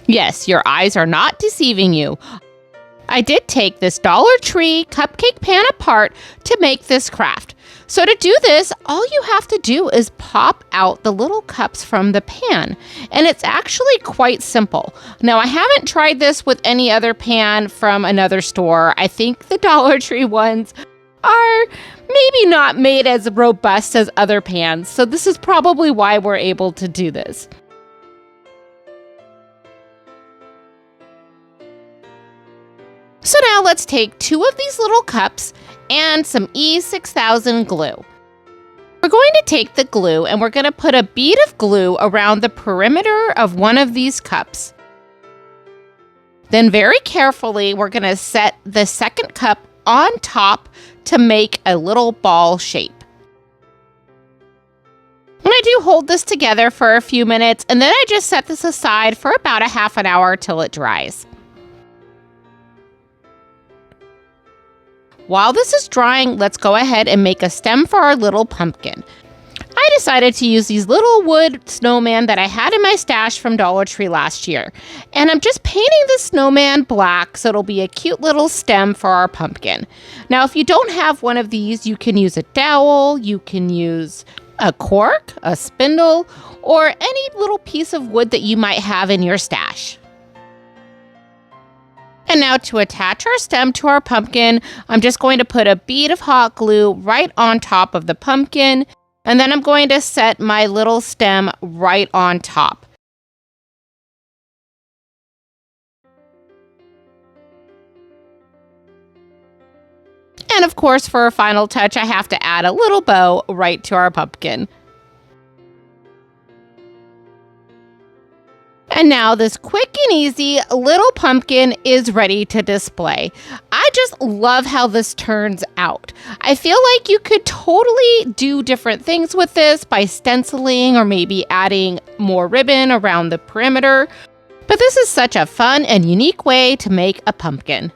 Yes, your eyes are not deceiving you. I did take this Dollar Tree cupcake pan apart to make this craft. So to do this, all you have to do is pop out the little cups from the pan. And it's actually quite simple. Now, I haven't tried this with any other pan from another store. I think the Dollar Tree ones are maybe not made as robust as other pans. So this is probably why we're able to do this. So now let's take 2 of these little cups and some E6000 glue. We're going to take the glue and we're going to put a bead of glue around the perimeter of one of these cups. Then very carefully, we're going to set the second cup on top to make a little ball shape. And I do hold this together for a few minutes, and then I just set this aside for about a half an hour till it dries. While this is drying, let's go ahead and make a stem for our little pumpkin. I decided to use these little wood snowman that I had in my stash from Dollar Tree last year. And I'm just painting the snowman black so it'll be a cute little stem for our pumpkin. Now, if you don't have one of these, you can use a dowel, you can use a cork, a spindle, or any little piece of wood that you might have in your stash. And now to attach our stem to our pumpkin, I'm just going to put a bead of hot glue right on top of the pumpkin, and then I'm going to set my little stem right on top. And of course, for a final touch, I have to add a little bow right to our pumpkin. And now this quick and easy little pumpkin is ready to display. I just love how this turns out. I feel like you could totally do different things with this by stenciling or maybe adding more ribbon around the perimeter. But this is such a fun and unique way to make a pumpkin.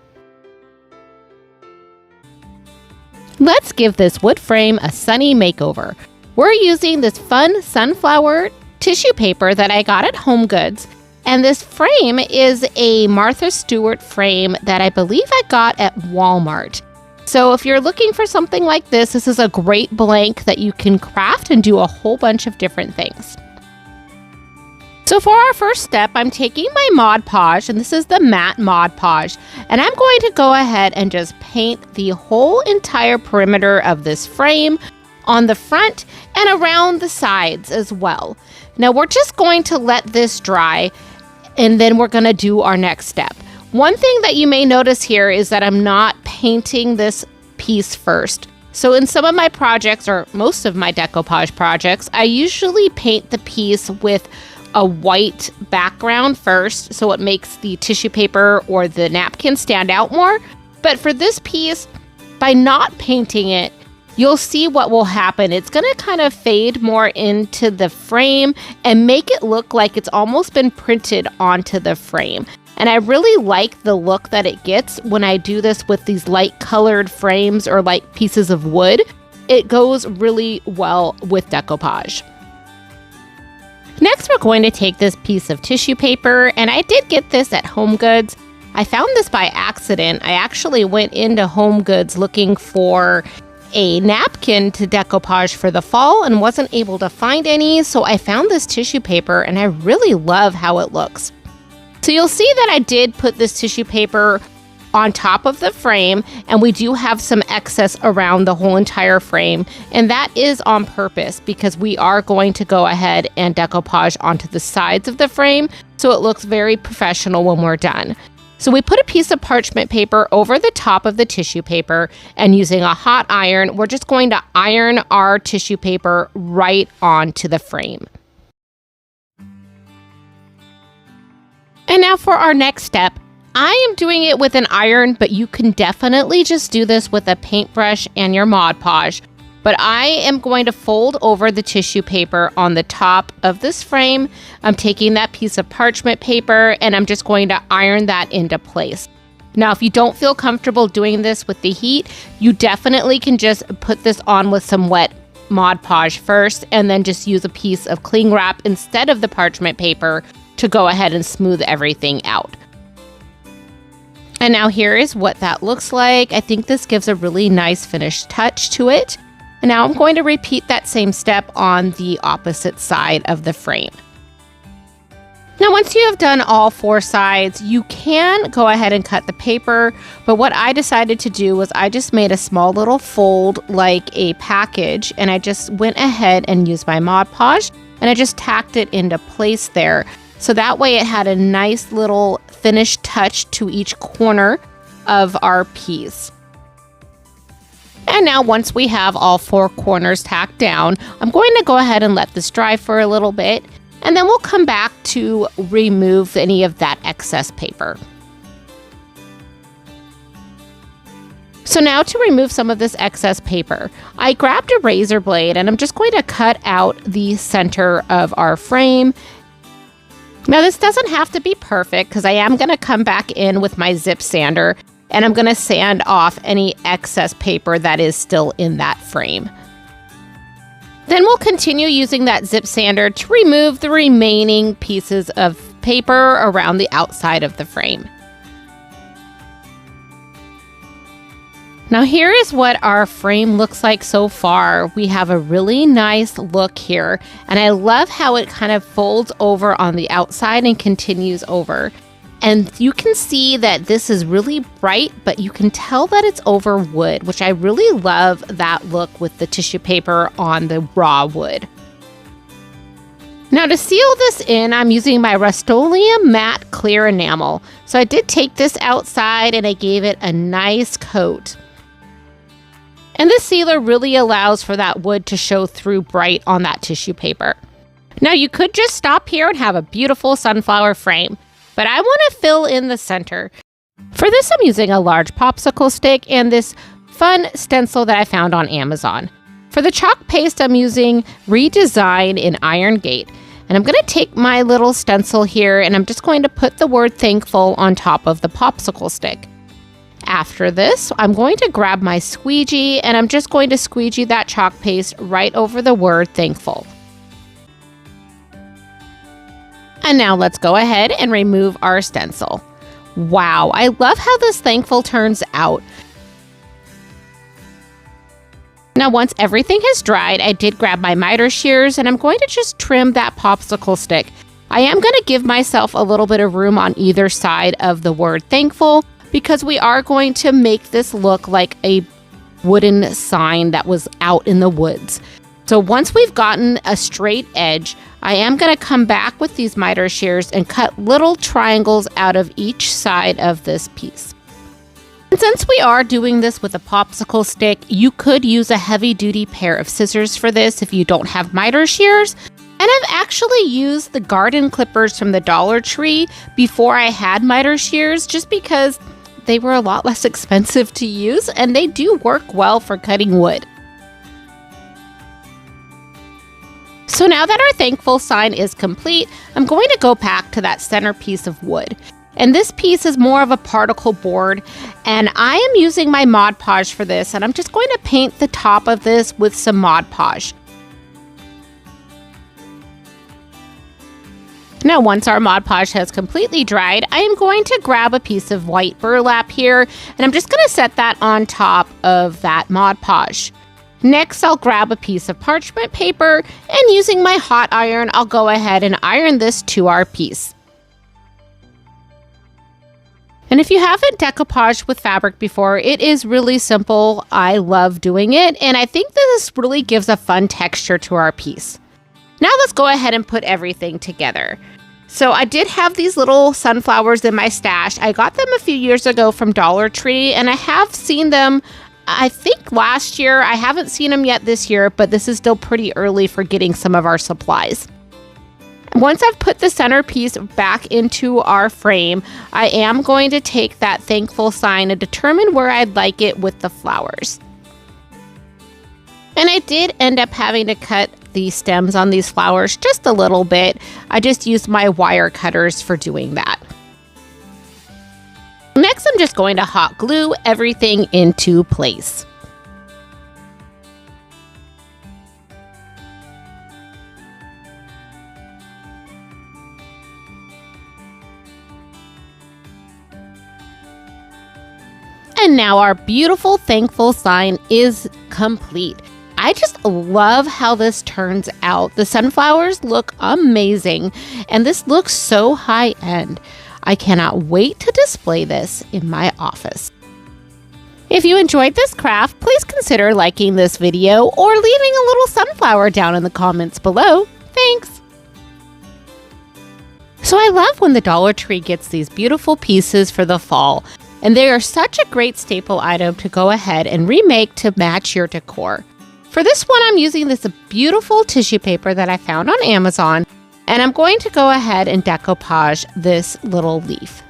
Let's give this wood frame a sunny makeover. We're using this fun sunflower tissue paper that I got at HomeGoods, and this frame is a Martha Stewart frame that I believe I got at Walmart. So if you're looking for something like this is a great blank that you can craft and do a whole bunch of different things. So for our first step, I'm taking my Mod Podge, and this is the matte Mod Podge, and I'm going to go ahead and just paint the whole entire perimeter of this frame on the front and around the sides as well. Now we're just going to let this dry, and then we're going to do our next step. One thing that you may notice here is that I'm not painting this piece first. So in some of my projects, or most of my decoupage projects, I usually paint the piece with a white background first, so it makes the tissue paper or the napkin stand out more. But for this piece, by not painting it, you'll see what will happen. It's going to kind of fade more into the frame and make it look like it's almost been printed onto the frame. And I really like the look that it gets when I do this with these light colored frames or light pieces of wood. It goes really well with decoupage. Next, we're going to take this piece of tissue paper, and I did get this at HomeGoods. I found this by accident. I actually went into HomeGoods looking for a napkin to decoupage for the fall and wasn't able to find any, so I found this tissue paper and I really love how it looks. So you'll see that I did put this tissue paper on top of the frame, and we do have some excess around the whole entire frame, and that is on purpose because we are going to go ahead and decoupage onto the sides of the frame so it looks very professional when we're done. So we put a piece of parchment paper over the top of the tissue paper, and using a hot iron, we're just going to iron our tissue paper right onto the frame. And now for our next step, I am doing it with an iron, but you can definitely just do this with a paintbrush and your Mod Podge. But I am going to fold over the tissue paper on the top of this frame. I'm taking that piece of parchment paper and I'm just going to iron that into place. Now, if you don't feel comfortable doing this with the heat, you definitely can just put this on with some wet Mod Podge first and then just use a piece of cling wrap instead of the parchment paper to go ahead and smooth everything out. And now here is what that looks like. I think this gives a really nice finished touch to it. And now I'm going to repeat that same step on the opposite side of the frame. Now, once you have done all 4 sides, you can go ahead and cut the paper, but what I decided to do was I just made a small little fold like a package, and I just went ahead and used my Mod Podge, and I just tacked it into place there. So that way it had a nice little finished touch to each corner of our piece. And now once we have all 4 corners tacked down, I'm going to go ahead and let this dry for a little bit, and then we'll come back to remove any of that excess paper. So now to remove some of this excess paper, I grabbed a razor blade and I'm just going to cut out the center of our frame. Now this doesn't have to be perfect because I am going to come back in with my zip sander and I'm going to sand off any excess paper that is still in that frame. Then we'll continue using that zip sander to remove the remaining pieces of paper around the outside of the frame. Now here is what our frame looks like so far. We have a really nice look here, and I love how it kind of folds over on the outside and continues over. And you can see that this is really bright, but you can tell that it's over wood, which I really love that look with the tissue paper on the raw wood. Now to seal this in, I'm using my Rust-Oleum matte clear enamel. So I did take this outside and I gave it a nice coat. And this sealer really allows for that wood to show through bright on that tissue paper. Now you could just stop here and have a beautiful sunflower frame, but I want to fill in the center. For this, I'm using a large popsicle stick and this fun stencil that I found on Amazon. For the chalk paste, I'm using Redesign in Iron Gate. And I'm going to take my little stencil here and I'm just going to put the word thankful on top of the popsicle stick. After this, I'm going to grab my squeegee and I'm just going to squeegee that chalk paste right over the word thankful. And now let's go ahead and remove our stencil. Wow, I love how this thankful turns out. Now once everything has dried, I did grab my miter shears and I'm going to just trim that popsicle stick. I am going to give myself a little bit of room on either side of the word thankful because we are going to make this look like a wooden sign that was out in the woods. So once we've gotten a straight edge, I am going to come back with these miter shears and cut little triangles out of each side of this piece. And since we are doing this with a popsicle stick, you could use a heavy-duty pair of scissors for this if you don't have miter shears. And I've actually used the garden clippers from the Dollar Tree before I had miter shears just because they were a lot less expensive to use and they do work well for cutting wood. So now that our thankful sign is complete, I'm going to go back to that center piece of wood. And this piece is more of a particle board, and I am using my Mod Podge for this, and I'm just going to paint the top of this with some Mod Podge. Now once our Mod Podge has completely dried, I am going to grab a piece of white burlap here, and I'm just going to set that on top of that Mod Podge. Next, I'll grab a piece of parchment paper, and using my hot iron, I'll go ahead and iron this to our piece. And if you haven't decoupaged with fabric before, it is really simple. I love doing it, and I think this really gives a fun texture to our piece. Now let's go ahead and put everything together. So I did have these little sunflowers in my stash. I got them a few years ago from Dollar Tree, and I have seen them, I think last year. I haven't seen them yet this year, but this is still pretty early for getting some of our supplies. Once I've put the centerpiece back into our frame, I am going to take that thankful sign and determine where I'd like it with the flowers. And I did end up having to cut the stems on these flowers just a little bit. I just used my wire cutters for doing that. Next, I'm just going to hot glue everything into place. And now our beautiful thankful sign is complete. I just love how this turns out. The sunflowers look amazing, and this looks so high-end. I cannot wait to display this in my office. If you enjoyed this craft, please consider liking this video or leaving a little sunflower down in the comments below. Thanks! So I love when the Dollar Tree gets these beautiful pieces for the fall, and they are such a great staple item to go ahead and remake to match your decor. For this one, I'm using this beautiful tissue paper that I found on Amazon, and I'm going to go ahead and decoupage this little leaf.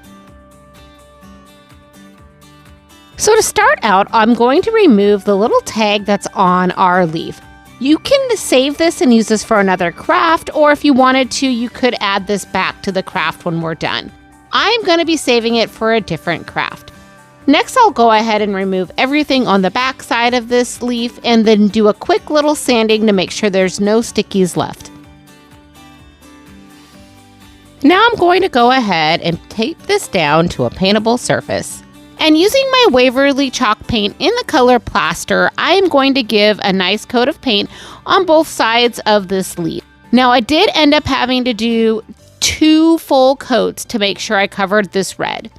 So to start out, I'm going to remove the little tag that's on our leaf. You can save this and use this for another craft, or if you wanted to, you could add this back to the craft when we're done. I'm going to be saving it for a different craft. Next, I'll go ahead and remove everything on the back side of this leaf and then do a quick little sanding to make sure there's no stickies left. Now I'm going to go ahead and tape this down to a paintable surface. And using my Waverly chalk paint in the color plaster, I am going to give a nice coat of paint on both sides of this leaf. Now I did end up having to do 2 full coats to make sure I covered this red.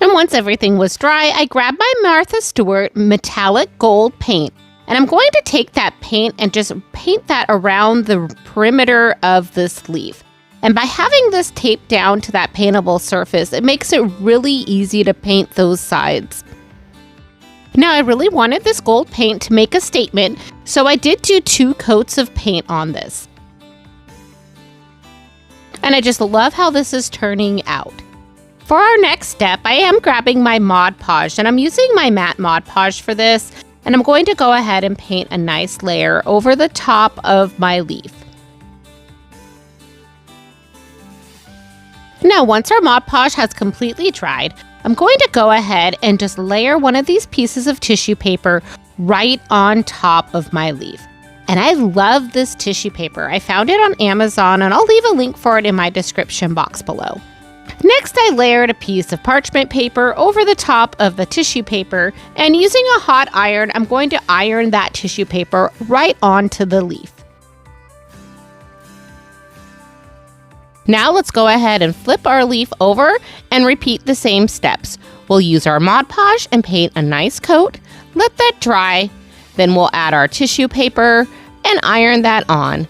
And once everything was dry, I grabbed my Martha Stewart metallic gold paint. And I'm going to take that paint and just paint that around the perimeter of this leaf. And by having this taped down to that paintable surface, it makes it really easy to paint those sides. Now, I really wanted this gold paint to make a statement, so I did do 2 coats of paint on this. And I just love how this is turning out. For our next step, I am grabbing my Mod Podge, and I'm using my matte Mod Podge for this, and I'm going to go ahead and paint a nice layer over the top of my leaf. Now, once our Mod Podge has completely dried, I'm going to go ahead and just layer one of these pieces of tissue paper right on top of my leaf. And I love this tissue paper. I found it on Amazon, and I'll leave a link for it in my description box below. Next, I layered a piece of parchment paper over the top of the tissue paper, and using a hot iron, I'm going to iron that tissue paper right onto the leaf. Now let's go ahead and flip our leaf over and repeat the same steps. We'll use our Mod Podge and paint a nice coat, let that dry, then we'll add our tissue paper and iron that on.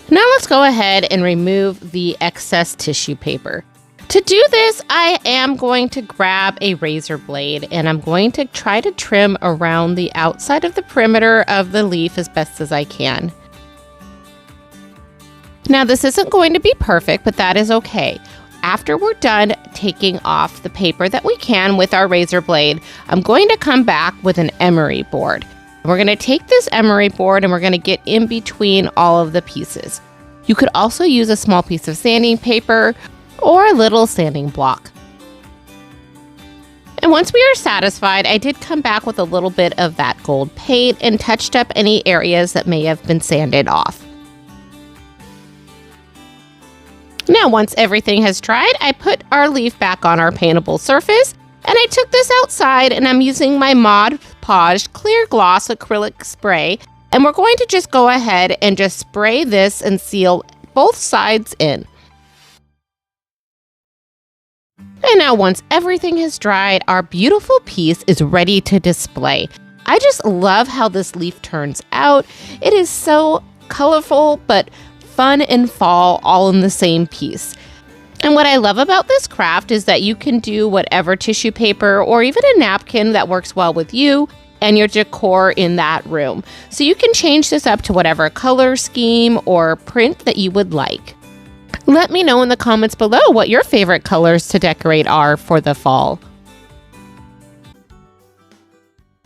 Now let's go ahead and remove the excess tissue paper. To do this, I am going to grab a razor blade, and I'm going to try to trim around the outside of the perimeter of the leaf as best as I can. Now, this isn't going to be perfect, but that is okay. After we're done taking off the paper that we can with our razor blade, I'm going to come back with an emery board. We're going to take this emery board and we're going to get in between all of the pieces. You could also use a small piece of sanding paper or a little sanding block. And once we are satisfied, I did come back with a little bit of that gold paint and touched up any areas that may have been sanded off. Now, once everything has dried, I put our leaf back on our paintable surface, and I took this outside and I'm using my Mod Podge Clear Gloss Acrylic Spray, and we're going to just go ahead and just spray this and seal both sides in. And now once everything has dried, our beautiful piece is ready to display. I just love how this leaf turns out. It is so colorful, but fun and fall all in the same piece. And what I love about this craft is that you can do whatever tissue paper or even a napkin that works well with you and your decor in that room. So you can change this up to whatever color scheme or print that you would like. Let me know in the comments below what your favorite colors to decorate are for the fall.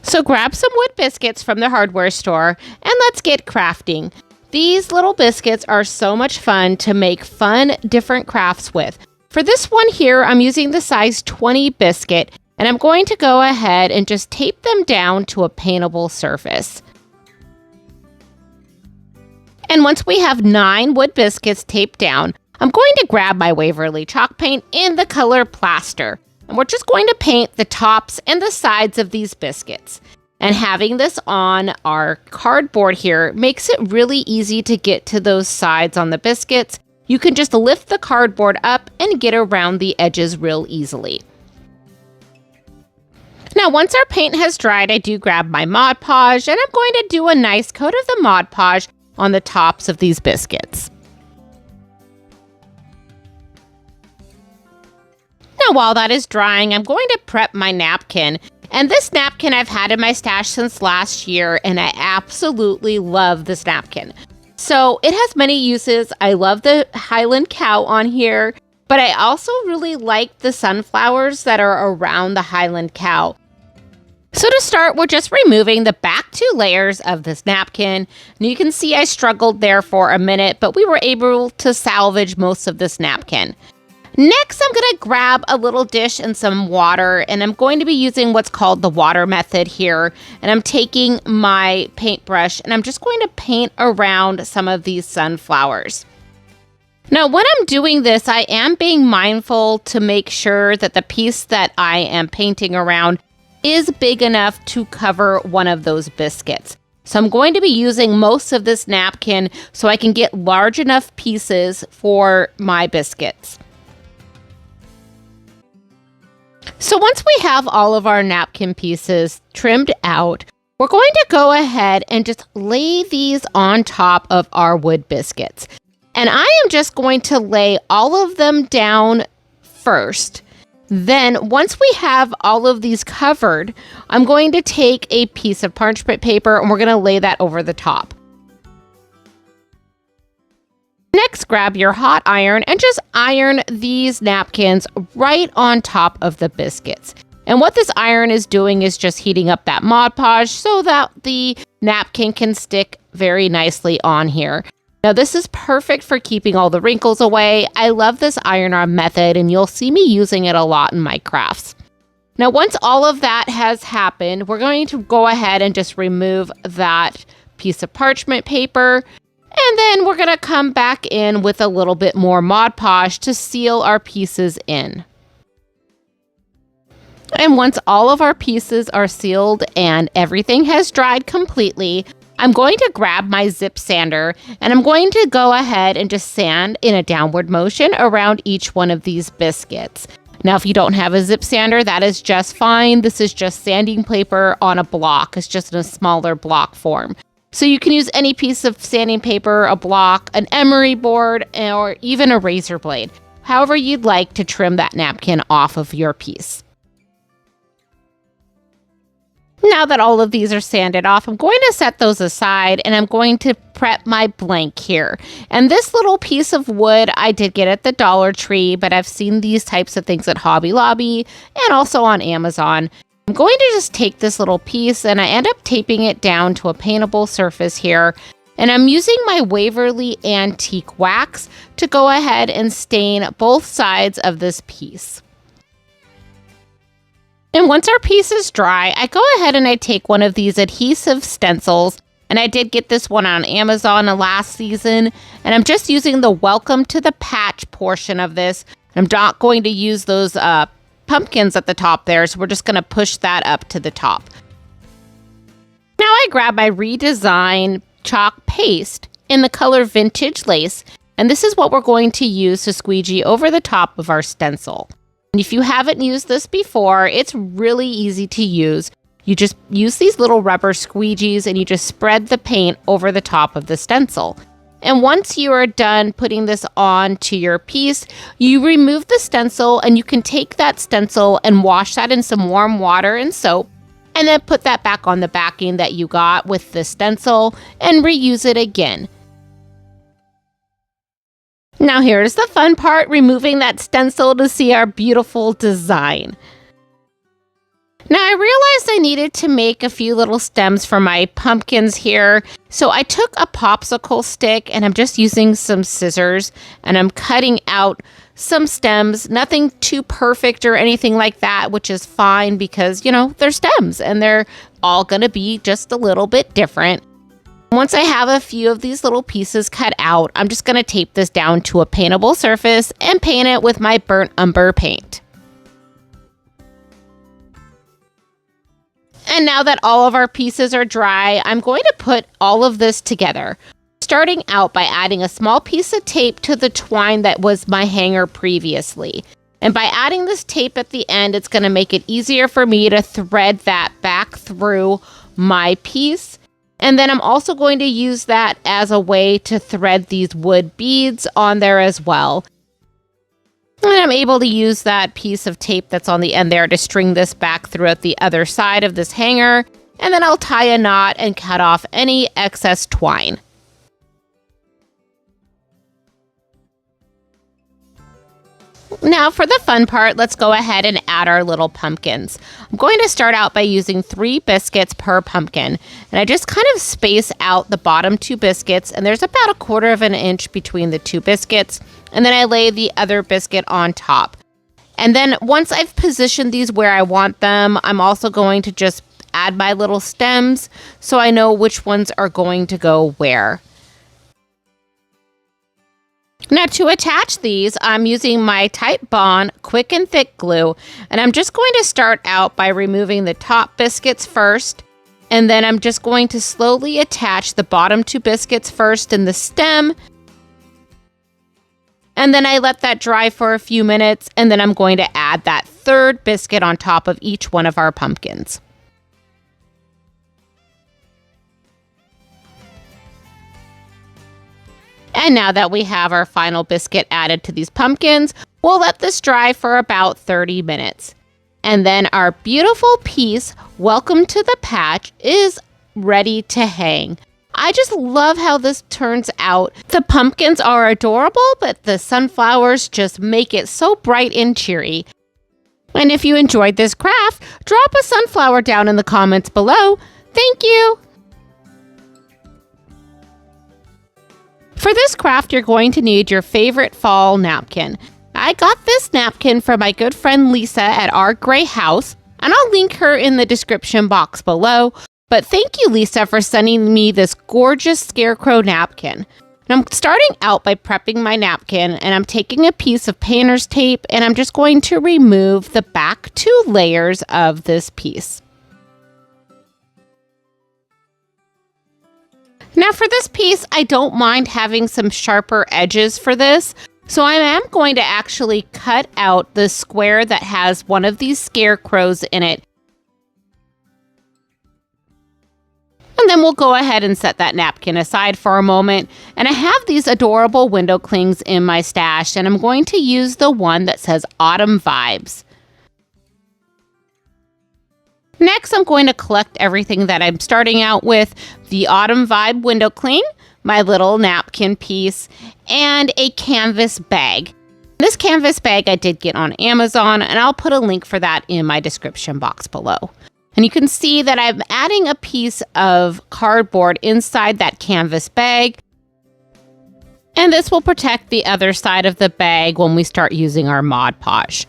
So grab some wood biscuits from the hardware store and let's get crafting. These little biscuits are so much fun to make fun, different crafts with. For this one here, I'm using the size 20 biscuit, and I'm going to go ahead and just tape them down to a paintable surface. And once we have 9 wood biscuits taped down, I'm going to grab my Waverly chalk paint in the color Plaster. And we're just going to paint the tops and the sides of these biscuits. And having this on our cardboard here makes it really easy to get to those sides on the biscuits. You can just lift the cardboard up and get around the edges real easily. Now, once our paint has dried, I do grab my Mod Podge, and I'm going to do a nice coat of the Mod Podge on the tops of these biscuits. Now, while that is drying, I'm going to prep my napkin. And this napkin I've had in my stash since last year, and I absolutely love this napkin. So it has many uses. I love the Highland cow on here, but I also really like the sunflowers that are around the Highland cow. So to start, we're just removing the back 2 layers of this napkin. And you can see I struggled there for a minute, but we were able to salvage most of this napkin. Next, I'm going to grab a little dish and some water, and I'm going to be using what's called the water method here. And I'm taking my paintbrush, and I'm just going to paint around some of these sunflowers. Now, when I'm doing this, I am being mindful to make sure that the piece that I am painting around is big enough to cover one of those biscuits. So I'm going to be using most of this napkin so I can get large enough pieces for my biscuits. So once we have all of our napkin pieces trimmed out, we're going to go ahead and just lay these on top of our wood biscuits. And I am just going to lay all of them down first. Then once we have all of these covered, I'm going to take a piece of parchment paper and we're going to lay that over the top. Next, grab your hot iron and just iron these napkins right on top of the biscuits. And what this iron is doing is just heating up that Mod Podge so that the napkin can stick very nicely on here. Now, this is perfect for keeping all the wrinkles away. I love this iron-on method, and you'll see me using it a lot in my crafts. Now, once all of that has happened, we're going to go ahead and just remove that piece of parchment paper. And then we're going to come back in with a little bit more Mod Podge to seal our pieces in. And once all of our pieces are sealed and everything has dried completely, I'm going to grab my zip sander and I'm going to go ahead and just sand in a downward motion around each one of these biscuits. Now, if you don't have a zip sander, that is just fine. This is just sanding paper on a block. It's just in a smaller block form. So you can use any piece of sanding paper, a block, an emery board, or even a razor blade, however you'd like to trim that napkin off of your piece. Now that all of these are sanded off, I'm going to set those aside and I'm going to prep my blank here. And this little piece of wood I did get at the Dollar Tree, but I've seen these types of things at Hobby Lobby and also on Amazon. I'm going to just take this little piece and I end up taping it down to a paintable surface here. And I'm using my Waverly Antique Wax to go ahead and stain both sides of this piece. And once our piece is dry, I go ahead and I take one of these adhesive stencils. And I did get this one on Amazon last season. And I'm just using the Welcome to the Patch portion of this. I'm not going to use those pumpkins at the top there, so we're just going to push that up to the top. Now I grab my redesigned chalk paste in the color Vintage Lace, and this is what we're going to use to squeegee over the top of our stencil. And if you haven't used this before, it's really easy to use. You just use these little rubber squeegees and you just spread the paint over the top of the stencil. And once you are done putting this on to your piece, you remove the stencil and you can take that stencil and wash that in some warm water and soap, and then put that back on the backing that you got with the stencil and reuse it again. Now here's the fun part, removing that stencil to see our beautiful design. Now I realized I needed to make a few little stems for my pumpkins here. So I took a popsicle stick and I'm just using some scissors and I'm cutting out some stems, nothing too perfect or anything like that, which is fine because, you know, they're stems and they're all going to be just a little bit different. Once I have a few of these little pieces cut out, I'm just going to tape this down to a paintable surface and paint it with my burnt umber paint. And now that all of our pieces are dry, I'm going to put all of this together, starting out by adding a small piece of tape to the twine that was my hanger previously. And by adding this tape at the end, it's going to make it easier for me to thread that back through my piece. And then I'm also going to use that as a way to thread these wood beads on there as well. And I'm able to use that piece of tape that's on the end there to string this back throughout the other side of this hanger. And then I'll tie a knot and cut off any excess twine. Now for the fun part, let's go ahead and add our little pumpkins. I'm going to start out by using 3 biscuits per pumpkin. And I just kind of space out the bottom 2 biscuits, and there's about 1/4 of an inch between the 2 biscuits. And then I lay the other biscuit on top. And then once I've positioned these where I want them, I'm also going to just add my little stems so I know which ones are going to go where. Now to attach these, I'm using my Type Bond Quick and Thick glue, and I'm just going to start out by removing the top biscuits first, and then I'm just going to slowly attach the bottom 2 biscuits first in the stem, and then I let that dry for a few minutes, and then I'm going to add that 3rd biscuit on top of each one of our pumpkins. And now that we have our final biscuit added to these pumpkins, we'll let this dry for about 30 minutes. And then our beautiful piece, Welcome to the Patch, is ready to hang. I just love how this turns out. The pumpkins are adorable, but the sunflowers just make it so bright and cheery. And if you enjoyed this craft, drop a sunflower down in the comments below. Thank you! For this craft, you're going to need your favorite fall napkin. I got this napkin from my good friend Lisa at Our Gray House, and I'll link her in the description box below. But thank you, Lisa, for sending me this gorgeous scarecrow napkin. And I'm starting out by prepping my napkin, and I'm taking a piece of painter's tape, and I'm just going to remove the back 2 layers of this piece. Now for this piece, I don't mind having some sharper edges for this, so I am going to actually cut out the square that has one of these scarecrows in it. And then we'll go ahead and set that napkin aside for a moment. And I have these adorable window clings in my stash, and I'm going to use the one that says Autumn Vibes. Next, I'm going to collect everything that I'm starting out with: the Autumn Vibe window cling, my little napkin piece, and a canvas bag. This canvas bag I did get on Amazon, and I'll put a link for that in my description box below. And you can see that I'm adding a piece of cardboard inside that canvas bag. And this will protect the other side of the bag when we start using our Mod Podge.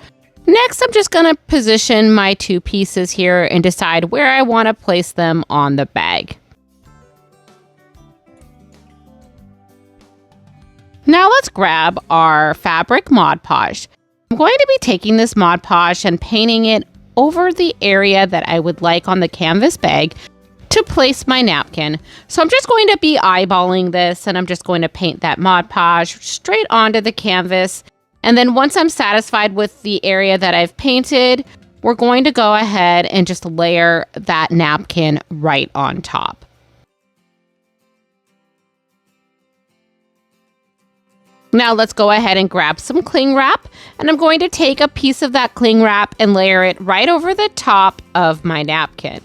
Next, I'm just going to position my 2 pieces here and decide where I want to place them on the bag. Now let's grab our fabric Mod Podge. I'm going to be taking this Mod Podge and painting it over the area that I would like on the canvas bag to place my napkin. So I'm just going to be eyeballing this, and I'm just going to paint that Mod Podge straight onto the canvas. And then once I'm satisfied with the area that I've painted, we're going to go ahead and just layer that napkin right on top. Now let's go ahead and grab some cling wrap, and I'm going to take a piece of that cling wrap and layer it right over the top of my napkin.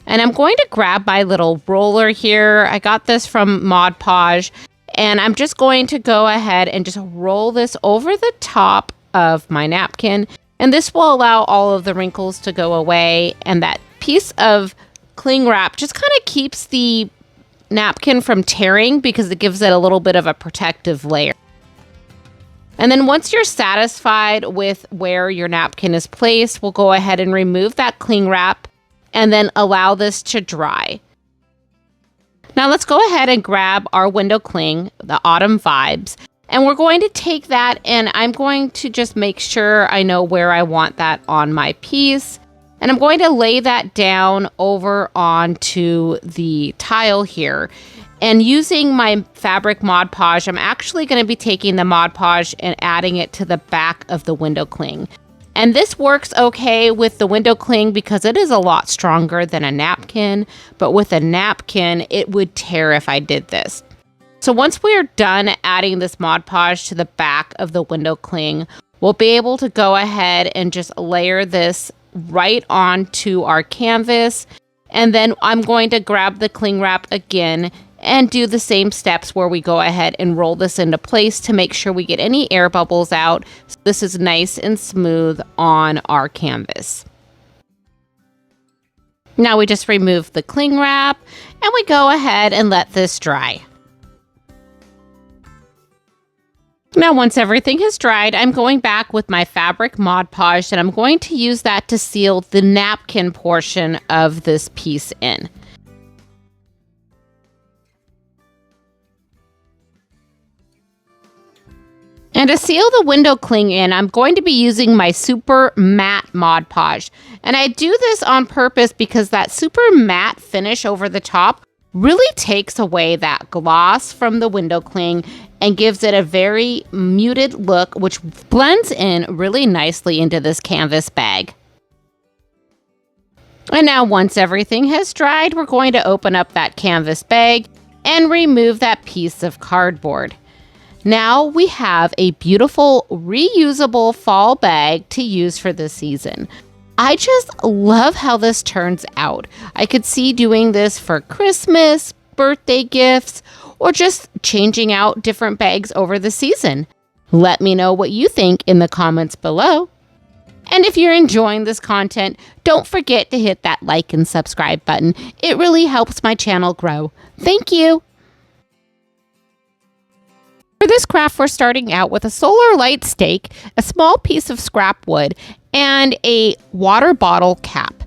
And I'm going to grab my little roller here. I got this from Mod Podge, and I'm just going to go ahead and just roll this over the top of my napkin. And this will allow all of the wrinkles to go away, and that piece of cling wrap just kind of keeps the napkin from tearing because it gives it a little bit of a protective layer. And then once you're satisfied with where your napkin is placed, we'll go ahead and remove that cling wrap and then allow this to dry. Now let's go ahead and grab our window cling, the Autumn Vibes, and we're going to take that and I'm going to just make sure I know where I want that on my piece. And I'm going to lay that down over onto the tile here. And using my fabric Mod Podge, I'm actually going to be taking the Mod Podge and adding it to the back of the window cling. And this works okay with the window cling because it is a lot stronger than a napkin, but with a napkin, it would tear if I did this. So once we are done adding this Mod Podge to the back of the window cling, we'll be able to go ahead and just layer this right onto our canvas. And then I'm going to grab the cling wrap again and do the same steps where we go ahead and roll this into place to make sure we get any air bubbles out. So this is nice and smooth on our canvas. Now we just remove the cling wrap and we go ahead and let this dry. Now once everything has dried, I'm going back with my fabric Mod Podge and I'm going to use that to seal the napkin portion of this piece in. And to seal the window cling in, I'm going to be using my super matte Mod Podge. And I do this on purpose because that super matte finish over the top really takes away that gloss from the window cling and gives it a very muted look, which blends in really nicely into this canvas bag. And now once everything has dried, we're going to open up that canvas bag and remove that piece of cardboard. Now we have a beautiful reusable fall bag to use for this season. I just love how this turns out. I could see doing this for Christmas, birthday gifts, or just changing out different bags over the season. Let me know what you think in the comments below. And if you're enjoying this content, don't forget to hit that like and subscribe button. It really helps my channel grow. Thank you. For this craft, we're starting out with a solar light stake, a small piece of scrap wood, and a water bottle cap.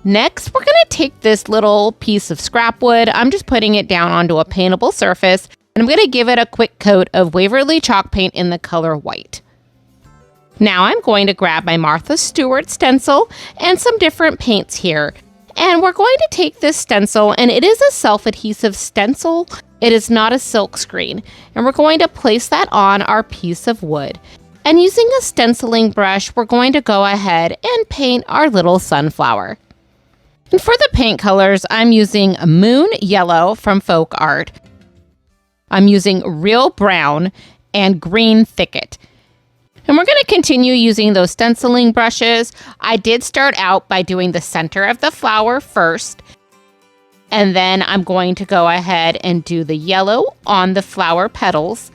Next, we're going to take this little piece of scrap wood. I'm just putting it down onto a paintable surface, and I'm going to give it a quick coat of Waverly chalk paint in the color white. Now I'm going to grab my Martha Stewart stencil and some different paints here. And we're going to take this stencil, and it is a self-adhesive stencil. It is not a silk screen. And we're going to place that on our piece of wood. And using a stenciling brush, we're going to go ahead and paint our little sunflower. And for the paint colors, I'm using Moon Yellow from Folk Art. I'm using Real Brown and Green Thicket. And we're going to continue using those stenciling brushes. I did start out by doing the center of the flower first. And then I'm going to go ahead and do the yellow on the flower petals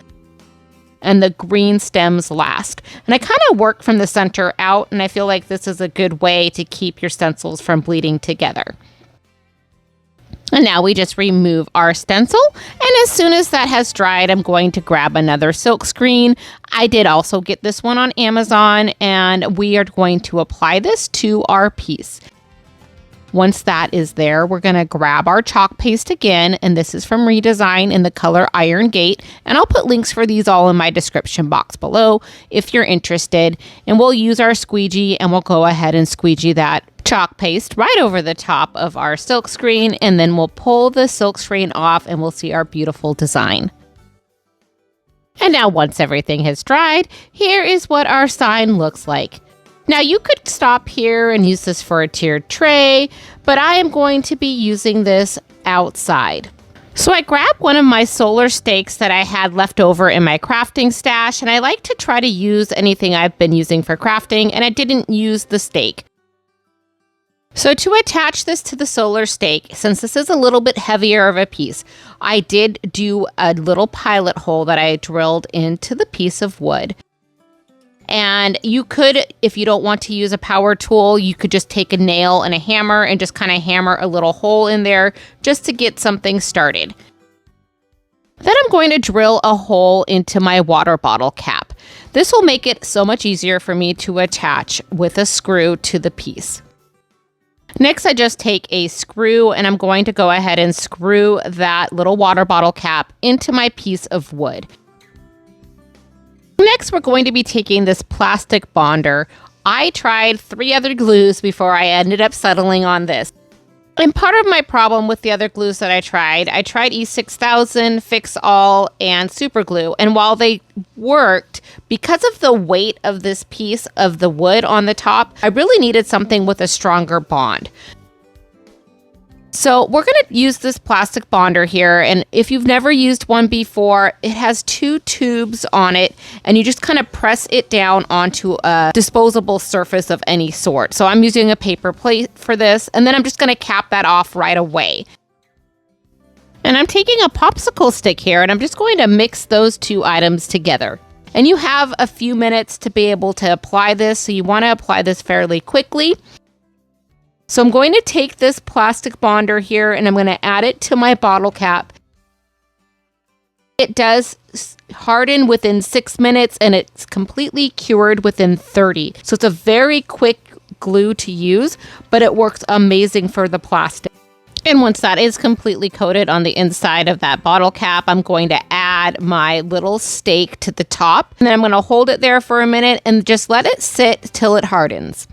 and the green stems last. And I kind of work from the center out, and I feel like this is a good way to keep your stencils from bleeding together. And now we just remove our stencil, and as soon as that has dried, I'm going to grab another silk screen. I did also get this one on Amazon, and we are going to apply this to our piece. Once that is there, we're going to grab our chalk paste again, and this is from Redesign in the color Iron Gate, and I'll put links for these all in my description box below if you're interested. And we'll use our squeegee, and we'll go ahead and squeegee that chalk paste right over the top of our silk screen, and then we'll pull the silk screen off and we'll see our beautiful design. And now once everything has dried, here is what our sign looks like. Now you could stop here and use this for a tiered tray, but I am going to be using this outside. So I grabbed one of my solar stakes that I had left over in my crafting stash, and I like to try to use anything I've been using for crafting, and I didn't use the stake. So to attach this to the solar stake, since this is a little bit heavier of a piece, I did do a little pilot hole that I drilled into the piece of wood. And you could, if you don't want to use a power tool, you could just take a nail and a hammer and just kind of hammer a little hole in there just to get something started. Then I'm going to drill a hole into my water bottle cap. This will make it so much easier for me to attach with a screw to the piece. Next, I just take a screw and I'm going to go ahead and screw that little water bottle cap into my piece of wood. Next, we're going to be taking this plastic bonder. I tried 3 other glues before I ended up settling on this. And part of my problem with the other glues that I tried E6000, Fix All, and Super Glue. And while they worked, because of the weight of this piece of the wood on the top, I really needed something with a stronger bond. So we're going to use this plastic bonder here, and if you've never used one before, it has 2 tubes on it, and you just kind of press it down onto a disposable surface of any sort. So I'm using a paper plate for this, and then I'm just going to cap that off right away. And I'm taking a popsicle stick here, and I'm just going to mix those 2 items together. And you have a few minutes to be able to apply this, so you want to apply this fairly quickly. So I'm going to take this plastic bonder here and I'm going to add it to my bottle cap. It does harden within 6 minutes and it's completely cured within 30. So it's a very quick glue to use, but it works amazing for the plastic. And once that is completely coated on the inside of that bottle cap, I'm going to add my little stake to the top. And then I'm going to hold it there for a minute and just let it sit till it hardens.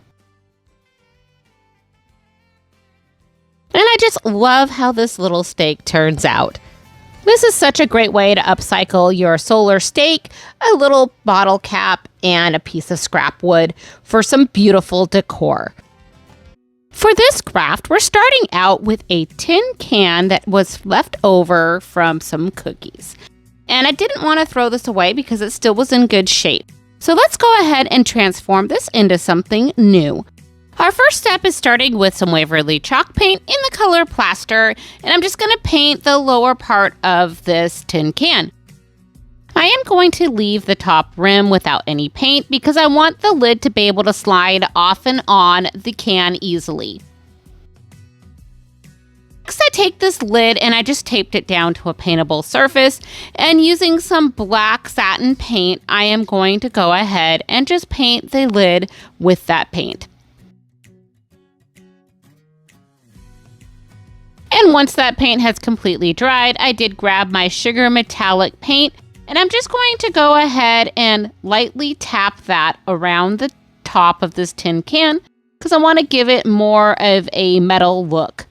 And I just love how this little stake turns out. This is such a great way to upcycle your solar stake, a little bottle cap, and a piece of scrap wood for some beautiful decor. For this craft, we're starting out with a tin can that was left over from some cookies. And I didn't want to throw this away because it still was in good shape. So let's go ahead and transform this into something new. Our first step is starting with some Waverly chalk paint in the color plaster, and I'm just going to paint the lower part of this tin can. I am going to leave the top rim without any paint because I want the lid to be able to slide off and on the can easily. Next, I take this lid and I just taped it down to a paintable surface, and using some black satin paint, I am going to go ahead and just paint the lid with that paint. And once that paint has completely dried, I did grab my sugar metallic paint, and I'm just going to go ahead and lightly tap that around the top of this tin can because I want to give it more of a metal look.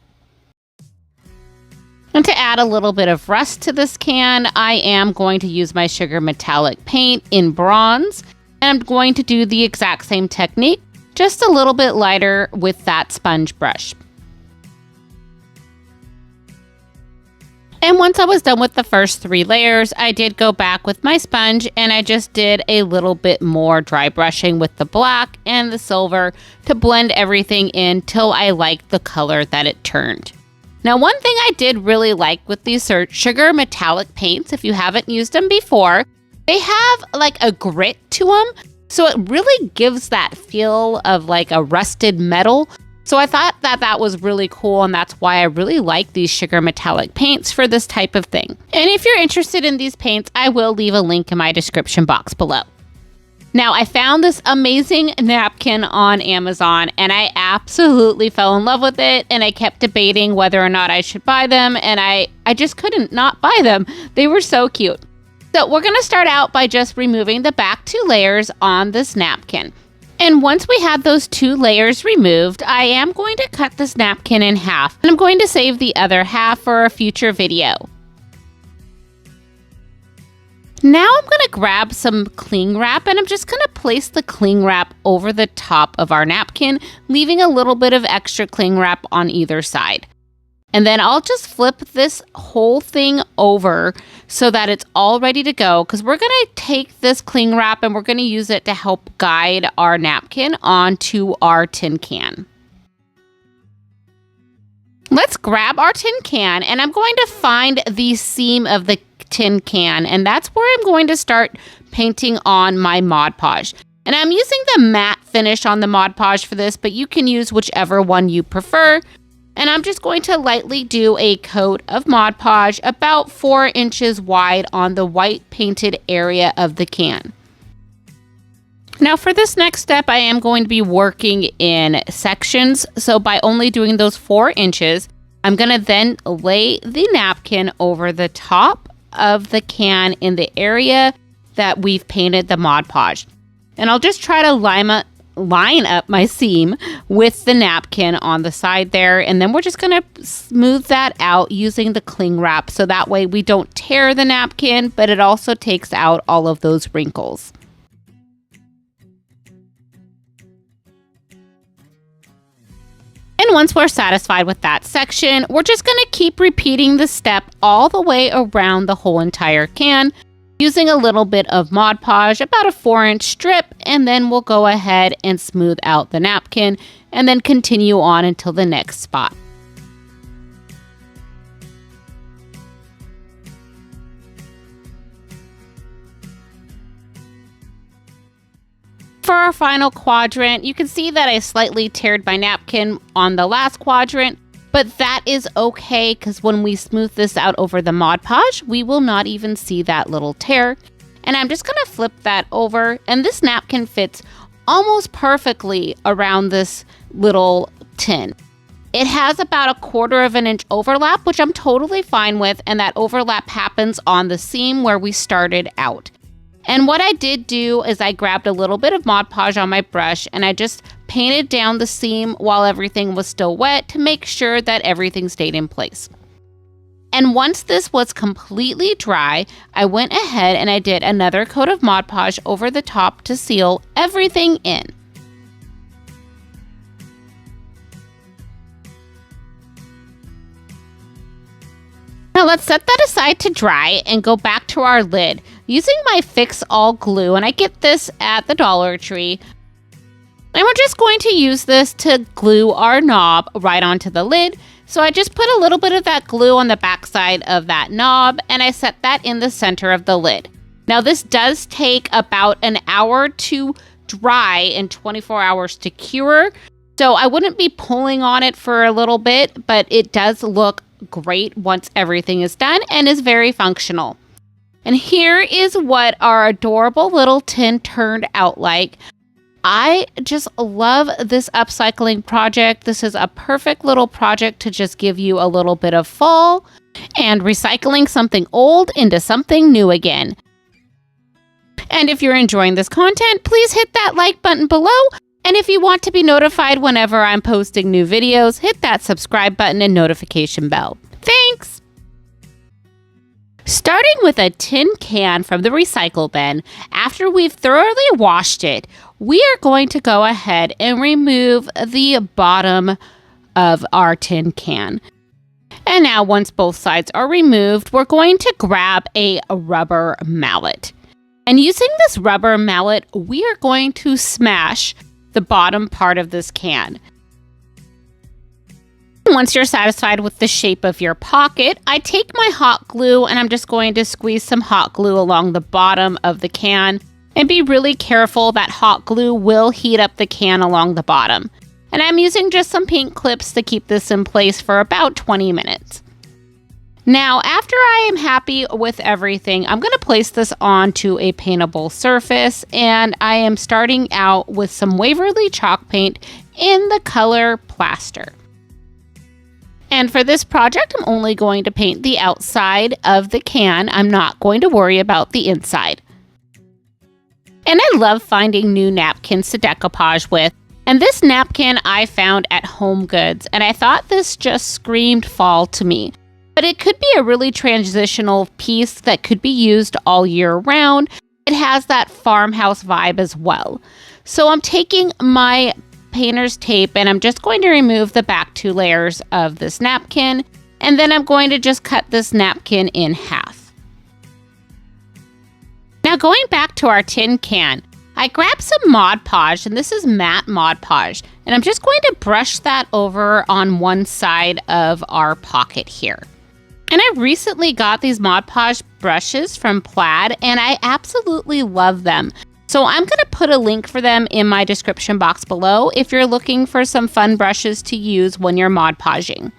And to add a little bit of rust to this can, I am going to use my sugar metallic paint in bronze, and I'm going to do the exact same technique, just a little bit lighter with that sponge brush. And once I was done with the first 3 layers, I did go back with my sponge and I just did a little bit more dry brushing with the black and the silver to blend everything in till I liked the color that it turned. Now, one thing I did really like with these sugar metallic paints, if you haven't used them before, they have like a grit to them. So it really gives that feel of like a rusted metal. So I thought that that was really cool, and that's why I really like these sugar metallic paints for this type of thing. And if you're interested in these paints, I will leave a link in my description box below. Now, I found this amazing napkin on Amazon, and I absolutely fell in love with it, and I kept debating whether or not I should buy them, and I just couldn't not buy them. They were so cute. So we're going to start out by just removing the back 2 layers on this napkin. And once we have those 2 layers removed, I am going to cut this napkin in half, and I'm going to save the other half for a future video. Now I'm going to grab some cling wrap, and I'm just going to place the cling wrap over the top of our napkin, leaving a little bit of extra cling wrap on either side. And then I'll just flip this whole thing over so that it's all ready to go, because we're going to take this cling wrap and we're going to use it to help guide our napkin onto our tin can. Let's grab our tin can, and I'm going to find the seam of the tin can, and that's where I'm going to start painting on my Mod Podge. And I'm using the matte finish on the Mod Podge for this, but you can use whichever one you prefer. And I'm just going to lightly do a coat of Mod Podge about 4 inches wide on the white painted area of the can. Now for this next step, I am going to be working in sections. So by only doing those 4 inches, I'm going to then lay the napkin over the top of the can in the area that we've painted the Mod Podge. And I'll just try to line up my seam with the napkin on the side there. And then we're just going to smooth that out using the cling wrap. So that way we don't tear the napkin, but it also takes out all of those wrinkles. And once we're satisfied with that section, we're just going to keep repeating the step all the way around the whole entire can, using a little bit of Mod Podge, about a 4-inch strip, and then we'll go ahead and smooth out the napkin and then continue on until the next spot. For our final quadrant, you can see that I slightly teared my napkin on the last quadrant, but that is okay because when we smooth this out over the Mod Podge, we will not even see that little tear. And I'm just going to flip that over, and this napkin fits almost perfectly around this little tin. It has about 1/4 inch overlap, which I'm totally fine with, and that overlap happens on the seam where we started out. And what I did do is I grabbed a little bit of Mod Podge on my brush and I just painted down the seam while everything was still wet to make sure that everything stayed in place. And once this was completely dry, I went ahead and I did another coat of Mod Podge over the top to seal everything in. Now let's set that aside to dry and go back to our lid using my Fix All glue, and I get this at the Dollar Tree. And we're just going to use this to glue our knob right onto the lid. So I just put a little bit of that glue on the backside of that knob and I set that in the center of the lid. Now this does take about an hour to dry and 24 hours to cure. So I wouldn't be pulling on it for a little bit, but it does look great once everything is done and is very functional. And here is what our adorable little tin turned out like. I just love this upcycling project. This is a perfect little project to just give you a little bit of fall and recycling something old into something new again. And if you're enjoying this content, please hit that like button below. And if you want to be notified whenever I'm posting new videos, hit that subscribe button and notification bell. Thanks! Starting with a tin can from the recycle bin, after we've thoroughly washed it, we are going to go ahead and remove the bottom of our tin can. And now once both sides are removed, we're going to grab a rubber mallet. And using this rubber mallet, we are going to smash the bottom part of this can. Once you're satisfied with the shape of your pocket, I take my hot glue and I'm just going to squeeze some hot glue along the bottom of the can. And be really careful that hot glue will heat up the can along the bottom. And I'm using just some paint clips to keep this in place for about 20 minutes. Now, after I am happy with everything, I'm going to place this onto a paintable surface, and I am starting out with some Waverly chalk paint in the color Plaster. And for this project, I'm only going to paint the outside of the can. I'm not going to worry about the inside. And I love finding new napkins to decoupage with. And this napkin I found at Home Goods, and I thought this just screamed fall to me. But it could be a really transitional piece that could be used all year round. It has that farmhouse vibe as well. So I'm taking my painter's tape and I'm just going to remove the back 2 layers of this napkin. And then I'm going to just cut this napkin in half. Now going back to our tin can, I grabbed some Mod Podge, and this is matte Mod Podge. And I'm just going to brush that over on one side of our pocket here. And I recently got these Mod Podge brushes from Plaid, and I absolutely love them. So I'm going to put a link for them in my description box below if you're looking for some fun brushes to use when you're Mod Podging.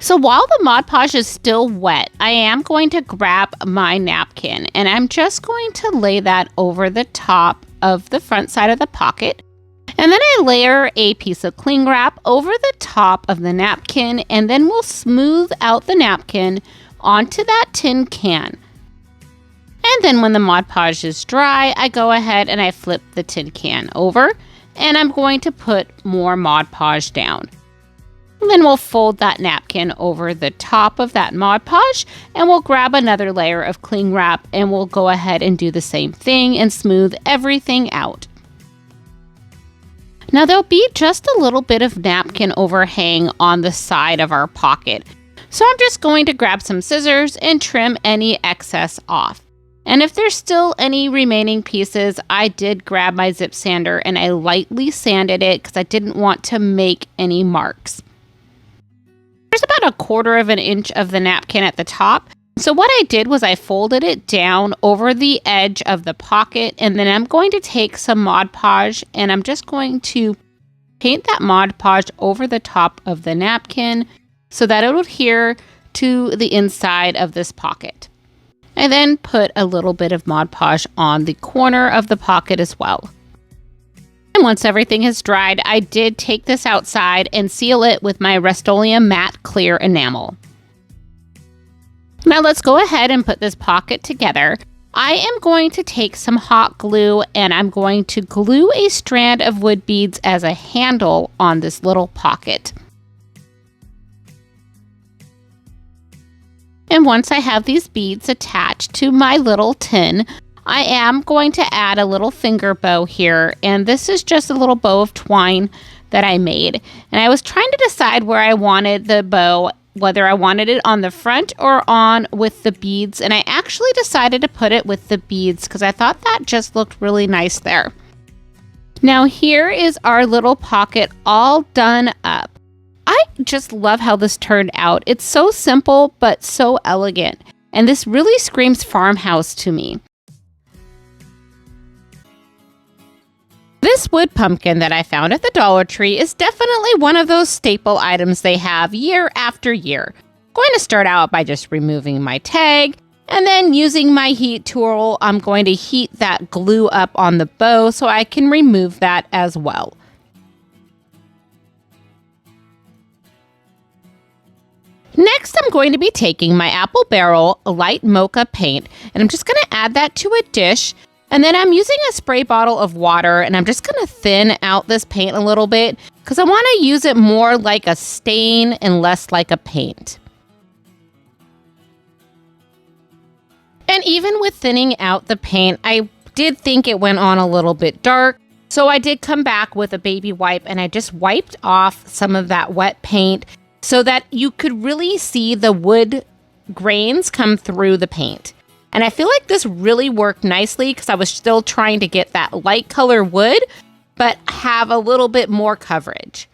So while the Mod Podge is still wet, I am going to grab my napkin and I'm just going to lay that over the top of the front side of the pocket. And then I layer a piece of cling wrap over the top of the napkin, and then we'll smooth out the napkin onto that tin can. And then when the Mod Podge is dry, I go ahead and I flip the tin can over, and I'm going to put more Mod Podge down. And then we'll fold that napkin over the top of that Mod Podge, and we'll grab another layer of cling wrap, and we'll go ahead and do the same thing and smooth everything out. Now there'll be just a little bit of napkin overhang on the side of our pocket. So I'm just going to grab some scissors and trim any excess off. And if there's still any remaining pieces, I did grab my zip sander and I lightly sanded it because I didn't want to make any marks. There's about 1/4 of an inch of the napkin at the top. So what I did was I folded it down over the edge of the pocket, and then I'm going to take some Mod Podge and I'm just going to paint that Mod Podge over the top of the napkin so that it'll adhere to the inside of this pocket. I then put a little bit of Mod Podge on the corner of the pocket as well. And once everything has dried, I did take this outside and seal it with my Rust-Oleum matte clear enamel. Now let's go ahead and put this pocket together. I am going to take some hot glue and I'm going to glue a strand of wood beads as a handle on this little pocket. And once I have these beads attached to my little tin, I am going to add a little finger bow here, and this is just a little bow of twine that I made. And I was trying to decide where I wanted the bow, whether I wanted it on the front or on with the beads, and I actually decided to put it with the beads because I thought that just looked really nice there. Now here is our little pocket all done up. I just love how this turned out. It's so simple but so elegant, and this really screams farmhouse to me. This wood pumpkin that I found at the Dollar Tree is definitely one of those staple items they have year after year. I'm going to start out by just removing my tag, and then using my heat tool, I'm going to heat that glue up on the bow so I can remove that as well. Next, I'm going to be taking my Apple Barrel Light Mocha paint, and I'm just going to add that to a dish. And then I'm using a spray bottle of water, and I'm just going to thin out this paint a little bit because I want to use it more like a stain and less like a paint. And even with thinning out the paint, I did think it went on a little bit dark. So I did come back with a baby wipe, and I just wiped off some of that wet paint so that you could really see the wood grains come through the paint. And I feel like this really worked nicely because I was still trying to get that light color wood, but have a little bit more coverage.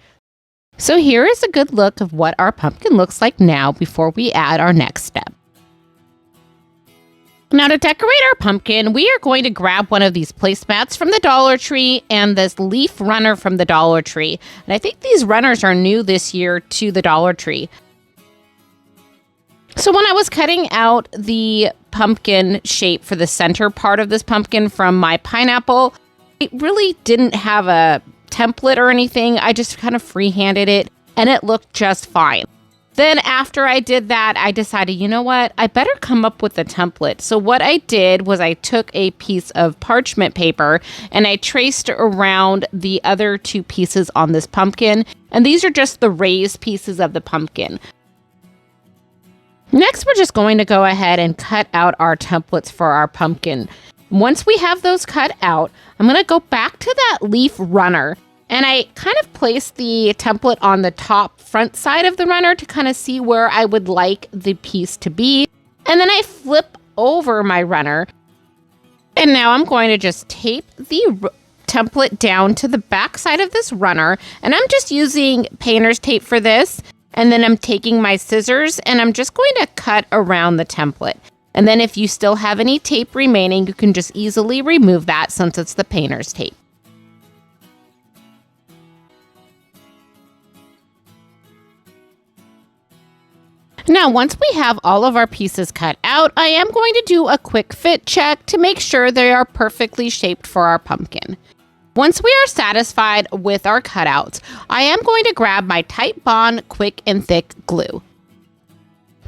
So here is a good look of what our pumpkin looks like now before we add our next step. Now to decorate our pumpkin, we are going to grab one of these placemats from the Dollar Tree and this leaf runner from the Dollar Tree. And I think these runners are new this year to the Dollar Tree. So when I was cutting out the pumpkin shape for the center part of this pumpkin from my pineapple, it really didn't have a template or anything. I just kind of freehanded it and it looked just fine. Then after I did that, I decided, you know what, I better come up with a template. So what I did was I took a piece of parchment paper and I traced around the other two pieces on this pumpkin. And these are just the raised pieces of the pumpkin. Next, we're just going to go ahead and cut out our templates for our pumpkin. Once we have those cut out, I'm going to go back to that leaf runner. And I kind of placed the template on the top front side of the runner to kind of see where I would like the piece to be. And then I flip over my runner. And now I'm going to just tape the template down to the back side of this runner. And I'm just using painter's tape for this. And then I'm taking my scissors and I'm just going to cut around the template. And then if you still have any tape remaining, you can just easily remove that since it's the painter's tape. Now, once we have all of our pieces cut out, I am going to do a quick fit check to make sure they are perfectly shaped for our pumpkin. Once we are satisfied with our cutouts, I am going to grab my Titebond Quick and Thick glue.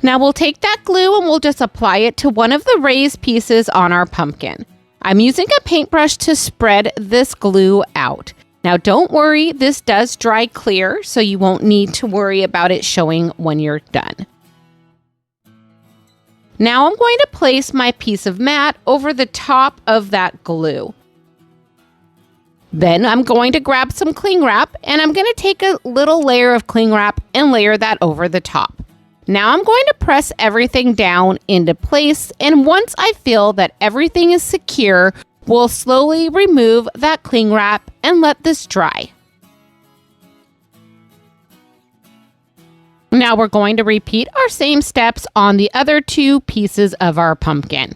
Now we'll take that glue and we'll just apply it to one of the raised pieces on our pumpkin. I'm using a paintbrush to spread this glue out. Now don't worry, this does dry clear, so you won't need to worry about it showing when you're done. Now I'm going to place my piece of mat over the top of that glue. Then I'm going to grab some cling wrap and I'm going to take a little layer of cling wrap and layer that over the top. Now I'm going to press everything down into place, and once I feel that everything is secure, we'll slowly remove that cling wrap and let this dry. Now we're going to repeat our same steps on the other two pieces of our pumpkin.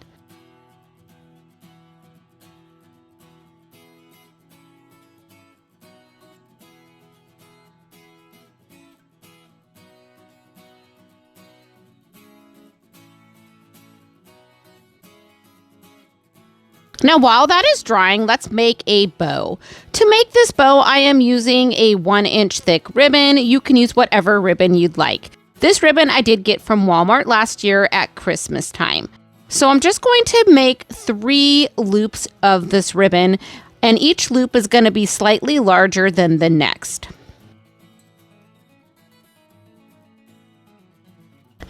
Now, while that is drying, let's make a bow. To make this bow, I am using a 1-inch thick ribbon. You can use whatever ribbon you'd like. This ribbon I did get from Walmart last year at Christmas time. So I'm just going to make 3 loops of this ribbon, and each loop is going to be slightly larger than the next.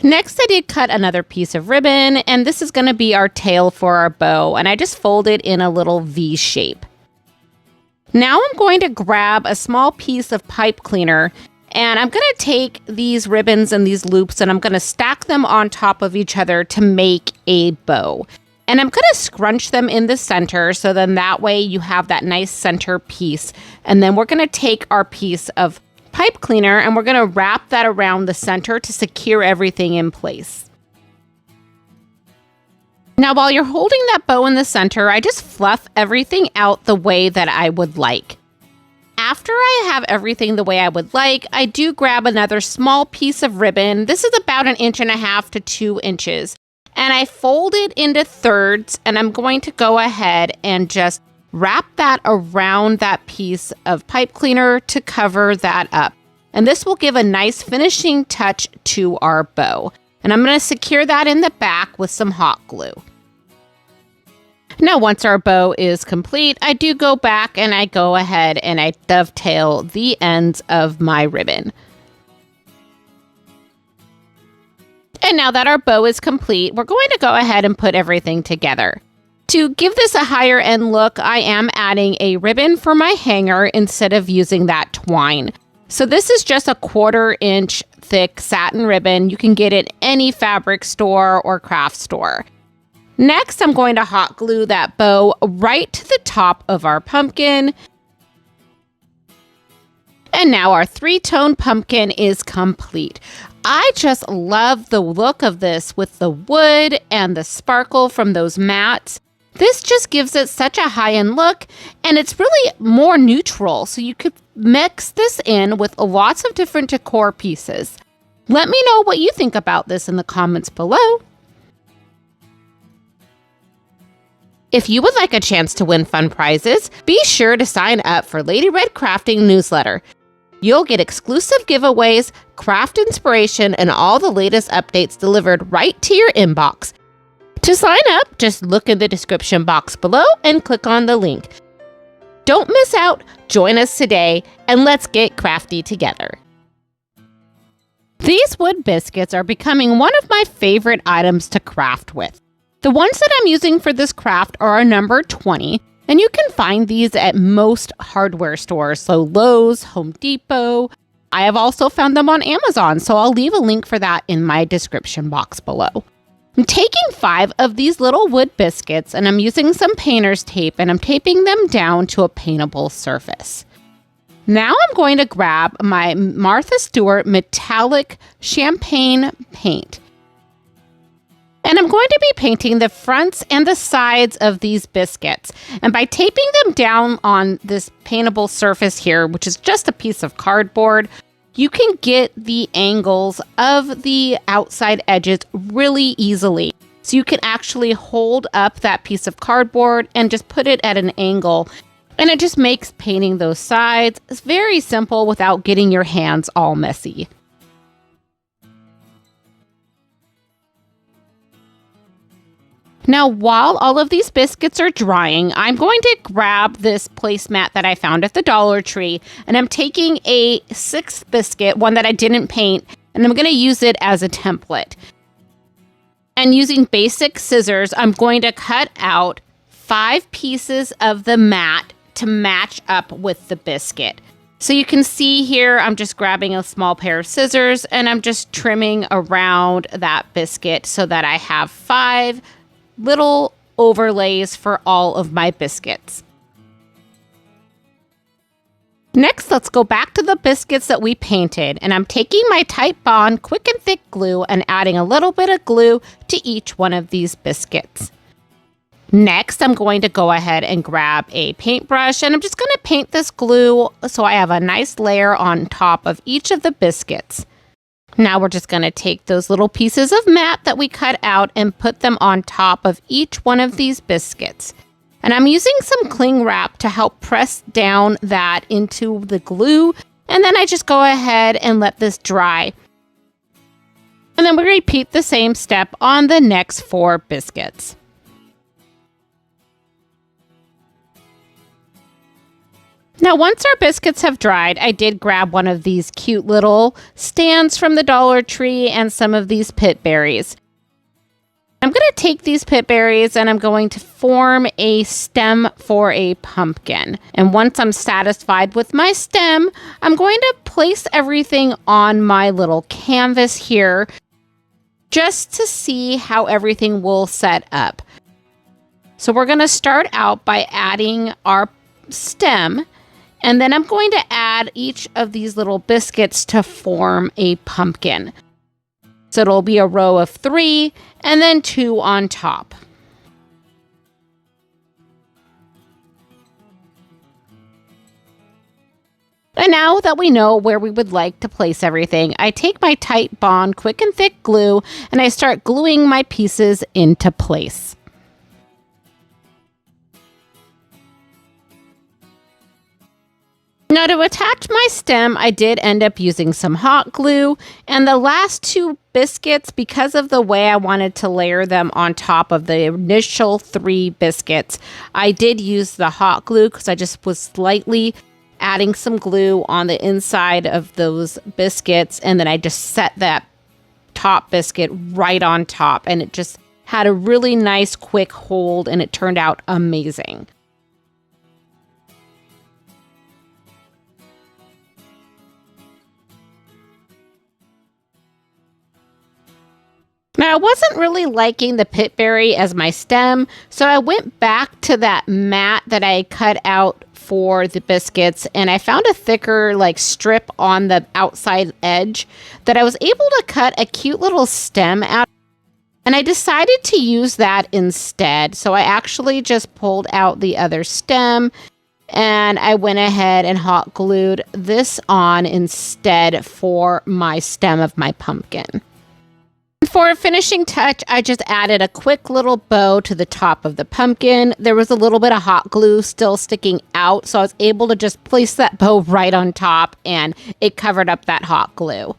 Next, I did cut another piece of ribbon, and this is going to be our tail for our bow, and I just fold it in a little V shape. Now I'm going to grab a small piece of pipe cleaner, and I'm going to take these ribbons and these loops, and I'm going to stack them on top of each other to make a bow. And I'm going to scrunch them in the center, so then that way you have that nice center piece. And then we're going to take our piece of pipe cleaner and we're going to wrap that around the center to secure everything in place. Now, while you're holding that bow in the center, I just fluff everything out the way that I would like. After I have everything the way I would like, I do grab another small piece of ribbon. This is about 1.5 inches to 2 inches. And I fold it into thirds, and I'm going to go ahead and just wrap that around that piece of pipe cleaner to cover that up. And this will give a nice finishing touch to our bow. And I'm going to secure that in the back with some hot glue. Now, once our bow is complete, I do go back and I go ahead and I dovetail the ends of my ribbon. And now that our bow is complete, we're going to go ahead and put everything together. To give this a higher end look, I am adding a ribbon for my hanger instead of using that twine. So this is just a 1/4 inch thick satin ribbon. You can get it at any fabric store or craft store. Next, I'm going to hot glue that bow right to the top of our pumpkin. And now our 3-tone pumpkin is complete. I just love the look of this with the wood and the sparkle from those mats. This just gives it such a high-end look, and it's really more neutral, so you could mix this in with lots of different decor pieces. Let me know what you think about this in the comments below. If you would like a chance to win fun prizes, be sure to sign up for Lady Red Crafting newsletter. You'll get exclusive giveaways, craft inspiration, and all the latest updates delivered right to your inbox. To sign up, just look in the description box below and click on the link. Don't miss out, join us today, and let's get crafty together. These wood biscuits are becoming one of my favorite items to craft with. The ones that I'm using for this craft are a number 20, and you can find these at most hardware stores, so Lowe's, Home Depot. I have also found them on Amazon, so I'll leave a link for that in my description box below. I'm taking 5 of these little wood biscuits and I'm using some painter's tape and I'm taping them down to a paintable surface. Now I'm going to grab my Martha Stewart metallic champagne paint. And I'm going to be painting the fronts and the sides of these biscuits. And by taping them down on this paintable surface here, which is just a piece of cardboard, you can get the angles of the outside edges really easily. So you can actually hold up that piece of cardboard and just put it at an angle. And it just makes painting those sides very simple without getting your hands all messy. Now, while all of these biscuits are drying, I'm going to grab this placemat that I found at the Dollar Tree, and I'm taking a 6th biscuit, one that I didn't paint, and I'm going to use it as a template. And using basic scissors, I'm going to cut out 5 pieces of the mat to match up with the biscuit. So you can see here, I'm just grabbing a small pair of scissors, and I'm just trimming around that biscuit so that I have 5 little overlays for all of my biscuits. Next, let's go back to the biscuits that we painted, and I'm taking my Type Bond Quick and Thick glue and adding a little bit of glue to each one of these biscuits. Next, I'm going to go ahead and grab a paintbrush, and I'm just going to paint this glue so I have a nice layer on top of each of the biscuits. Now we're just going to take those little pieces of mat that we cut out and put them on top of each one of these biscuits. And I'm using some cling wrap to help press down that into the glue. And then I just go ahead and let this dry. And then we repeat the same step on the next 4 biscuits. Now, once our biscuits have dried, I did grab one of these cute little stands from the Dollar Tree and some of these pit berries. I'm going to take these pit berries and I'm going to form a stem for a pumpkin. And once I'm satisfied with my stem, I'm going to place everything on my little canvas here just to see how everything will set up. So we're going to start out by adding our stem. And then I'm going to add each of these little biscuits to form a pumpkin. So it'll be a row of 3 and then 2 on top. And now that we know where we would like to place everything, I take my Type Bond Quick and Thick glue and I start gluing my pieces into place. Now to attach my stem, I did end up using some hot glue, and the last 2 biscuits, because of the way I wanted to layer them on top of the initial 3 biscuits, I did use the hot glue because I just was slightly adding some glue on the inside of those biscuits, and then I just set that top biscuit right on top, and it just had a really nice quick hold, and it turned out amazing. Now, I wasn't really liking the pitberry as my stem, so I went back to that mat that I cut out for the biscuits, and I found a thicker strip on the outside edge that I was able to cut a cute little stem out, and I decided to use that instead. So I actually just pulled out the other stem, and I went ahead and hot glued this on instead for my stem of my pumpkin. For a finishing touch, I just added a quick little bow to the top of the pumpkin. There was a little bit of hot glue still sticking out, so I was able to just place that bow right on top, and it covered up that hot glue.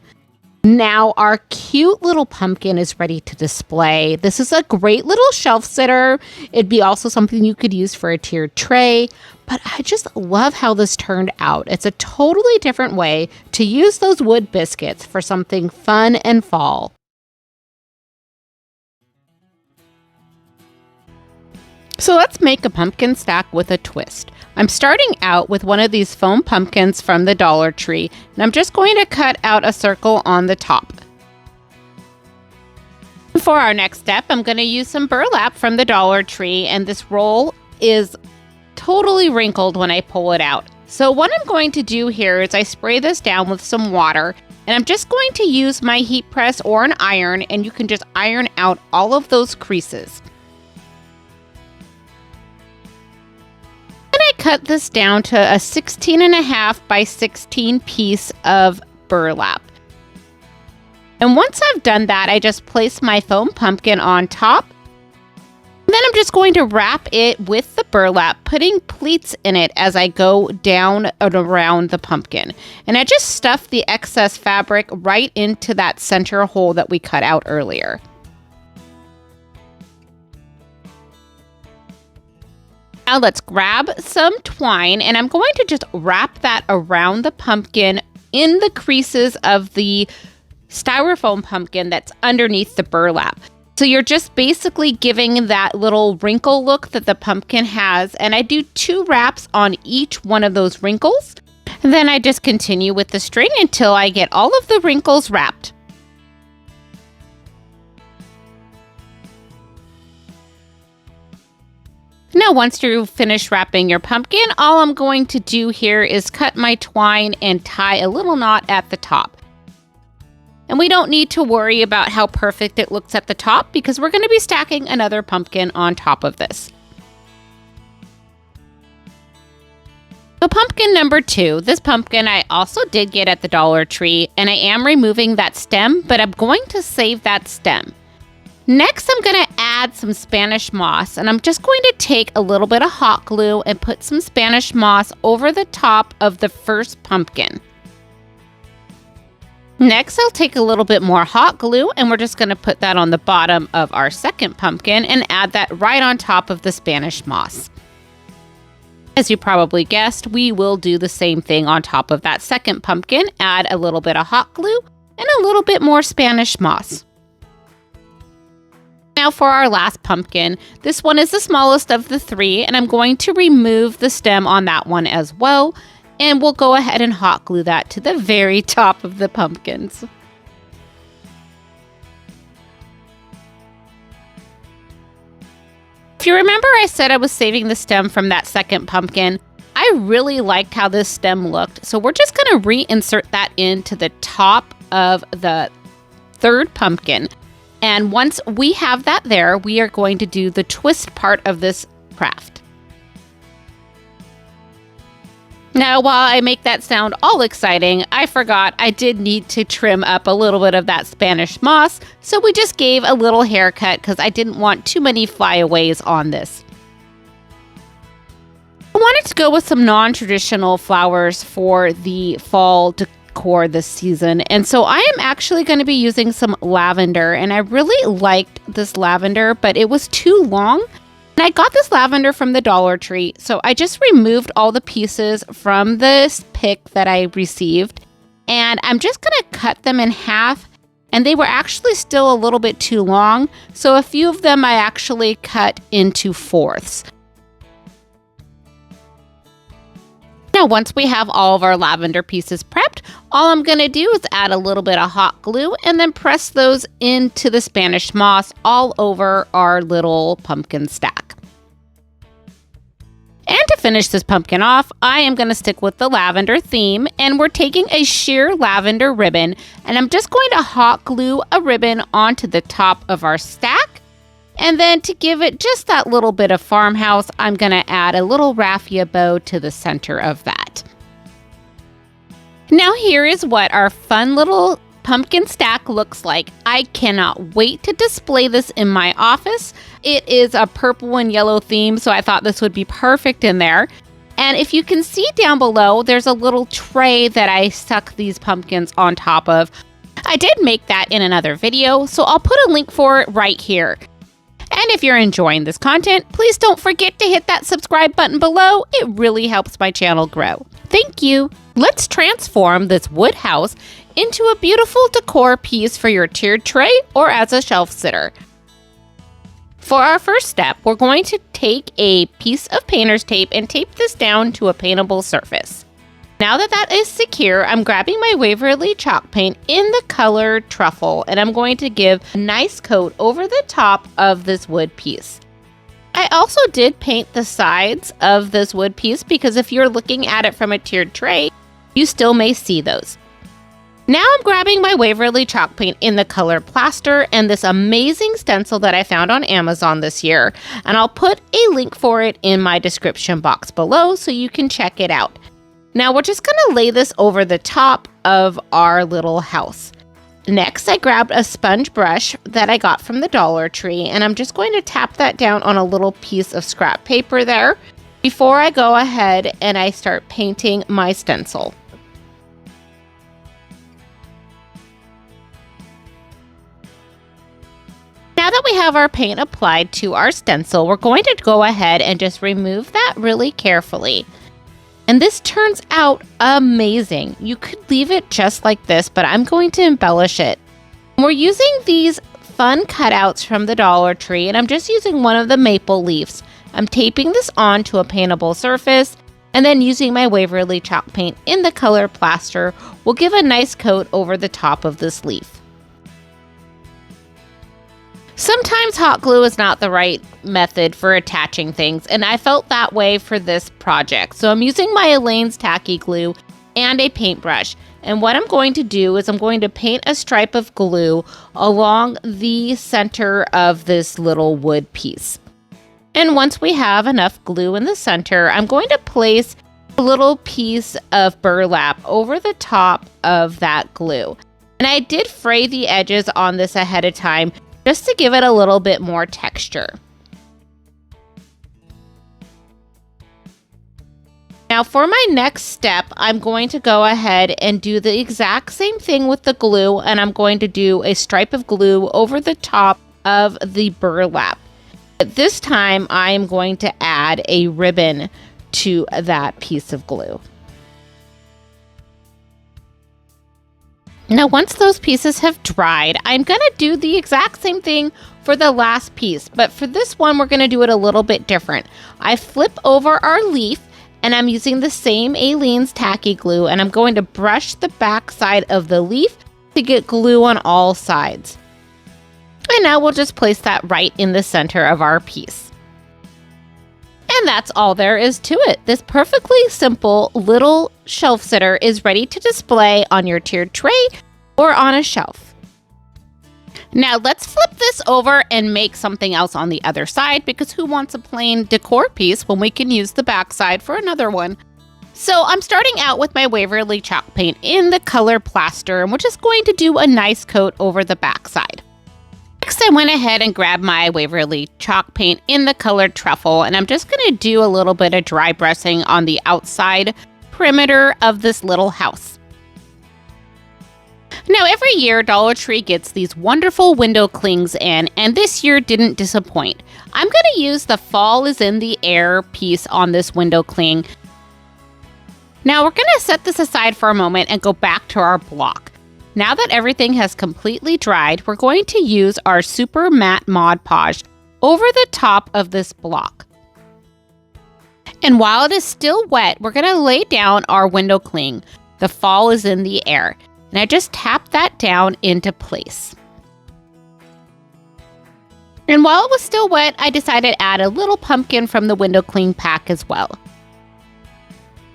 Now our cute little pumpkin is ready to display. This is a great little shelf sitter. It'd be also something you could use for a tiered tray, but I just love how this turned out. It's a totally different way to use those wood biscuits for something fun and fall. So let's make a pumpkin stack with a twist. I'm starting out with one of these foam pumpkins from the Dollar Tree, and I'm just going to cut out a circle on the top. For our next step, I'm going to use some burlap from the Dollar Tree, and this roll is totally wrinkled when I pull it out. So what I'm going to do here is I spray this down with some water, and I'm just going to use my heat press or an iron, and you can just iron out all of those creases. I cut this down to a 16.5 by 16 piece of burlap. And once I've done that, I just place my foam pumpkin on top. Then I'm just going to wrap it with the burlap, putting pleats in it as I go down and around the pumpkin. And I just stuff the excess fabric right into that center hole that we cut out earlier. Now let's grab some twine, and I'm going to just wrap that around the pumpkin in the creases of the styrofoam pumpkin that's underneath the burlap. So you're just basically giving that little wrinkle look that the pumpkin has, and I do 2 wraps on each one of those wrinkles. And then I just continue with the string until I get all of the wrinkles wrapped. Now, once you finish wrapping your pumpkin, all I'm going to do here is cut my twine and tie a little knot at the top. And we don't need to worry about how perfect it looks at the top because we're going to be stacking another pumpkin on top of this. So pumpkin number 2, this pumpkin I also did get at the Dollar Tree, and I am removing that stem, but I'm going to save that stem. Next, I'm going to add some Spanish moss, and I'm just going to take a little bit of hot glue and put some Spanish moss over the top of the first pumpkin. Next, I'll take a little bit more hot glue, and we're just going to put that on the bottom of our second pumpkin and add that right on top of the Spanish moss. As you probably guessed, we will do the same thing on top of that second pumpkin, add a little bit of hot glue and a little bit more Spanish moss. Now for our last pumpkin, this one is the smallest of the 3, and I'm going to remove the stem on that one as well. And we'll go ahead and hot glue that to the very top of the pumpkins. If you remember, I said I was saving the stem from that second pumpkin. I really liked how this stem looked, so we're just going to reinsert that into the top of the third pumpkin. And once we have that there, we are going to do the twist part of this craft. Now, while I make that sound all exciting, I forgot I did need to trim up a little bit of that Spanish moss, so we just gave a little haircut because I didn't want too many flyaways on this. I wanted to go with some non-traditional flowers for the fall decor this season, and so I am actually going to be using some lavender, and I really liked this lavender, but it was too long. And I got this lavender from the Dollar Tree, so I just removed all the pieces from this pick that I received, and I'm just going to cut them in half, and they were actually still a little bit too long, so a few of them I actually cut into 4ths. Now, once we have all of our lavender pieces prepped, all I'm going to do is add a little bit of hot glue and then press those into the Spanish moss all over our little pumpkin stack. And to finish this pumpkin off, I am going to stick with the lavender theme, and we're taking a sheer lavender ribbon, and I'm just going to hot glue a ribbon onto the top of our stack. And then to give it just that little bit of farmhouse, I'm going to add a little raffia bow to the center of that. Now here is what our fun little pumpkin stack looks like. I cannot wait to display this in my office. It is a purple and yellow theme, so I thought this would be perfect in there. And if you can see down below, there's a little tray that I stuck these pumpkins on top of. I did make that in another video, so I'll put a link for it right here. And if you're enjoying this content, please don't forget to hit that subscribe button below. It really helps my channel grow. Thank you. Let's transform this wood house into a beautiful decor piece for your tiered tray or as a shelf sitter. For our first step, we're going to take a piece of painter's tape and tape this down to a paintable surface. Now that that is secure, I'm grabbing my Waverly chalk paint in the color Truffle, and I'm going to give a nice coat over the top of this wood piece. I also did paint the sides of this wood piece because if you're looking at it from a tiered tray, you still may see those. Now I'm grabbing my Waverly chalk paint in the color Plaster and this amazing stencil that I found on Amazon this year, and I'll put a link for it in my description box below so you can check it out. Now we're just going to lay this over the top of our little house. Next, I grabbed a sponge brush that I got from the Dollar Tree, and I'm just going to tap that down on a little piece of scrap paper there before I go ahead and I start painting my stencil. Now that we have our paint applied to our stencil, we're going to go ahead and just remove that really carefully. And this turns out amazing. You could leave it just like this, but I'm going to embellish it. We're using these fun cutouts from the Dollar Tree, and I'm just using one of the maple leaves. I'm taping this onto a paintable surface, and then using my Waverly chalk paint in the color plaster will give a nice coat over the top of this leaf. Sometimes hot glue is not the right method for attaching things, and I felt that way for this project. So I'm using my Elaine's tacky glue and a paintbrush. And what I'm going to do is I'm going to paint a stripe of glue along the center of this little wood piece. And once we have enough glue in the center, I'm going to place a little piece of burlap over the top of that glue. And I did fray the edges on this ahead of time, just to give it a little bit more texture. Now for my next step, I'm going to go ahead and do the exact same thing with the glue, and I'm going to do a stripe of glue over the top of the burlap. But this time, I am going to add a ribbon to that piece of glue. Now, once those pieces have dried, I'm going to do the exact same thing for the last piece, but for this one, we're going to do it a little bit different. I flip over our leaf, and I'm using the same Elaine's tacky glue, and I'm going to brush the back side of the leaf to get glue on all sides. And now we'll just place that right in the center of our piece. And that's all there is to it. This perfectly simple little shelf sitter is ready to display on your tiered tray or on a shelf. Now let's flip this over and make something else on the other side, because who wants a plain decor piece when we can use the back side for another one? So I'm starting out with my Waverly chalk paint in the color plaster, and we're just going to do a nice coat over the back side. Next, I went ahead and grabbed my Waverly chalk paint in the color truffle, and I'm just going to do a little bit of dry brushing on the outside perimeter of this little house. Now, every year, Dollar Tree gets these wonderful window clings in, and this year didn't disappoint. I'm going to use the Fall is in the Air piece on this window cling. Now, we're going to set this aside for a moment and go back to our block. Now that everything has completely dried, we're going to use our super matte Mod Podge over the top of this block. And while it is still wet, we're going to lay down our window cling. The Fall is in the Air. And I just tap that down into place. And while it was still wet, I decided to add a little pumpkin from the window cling pack as well.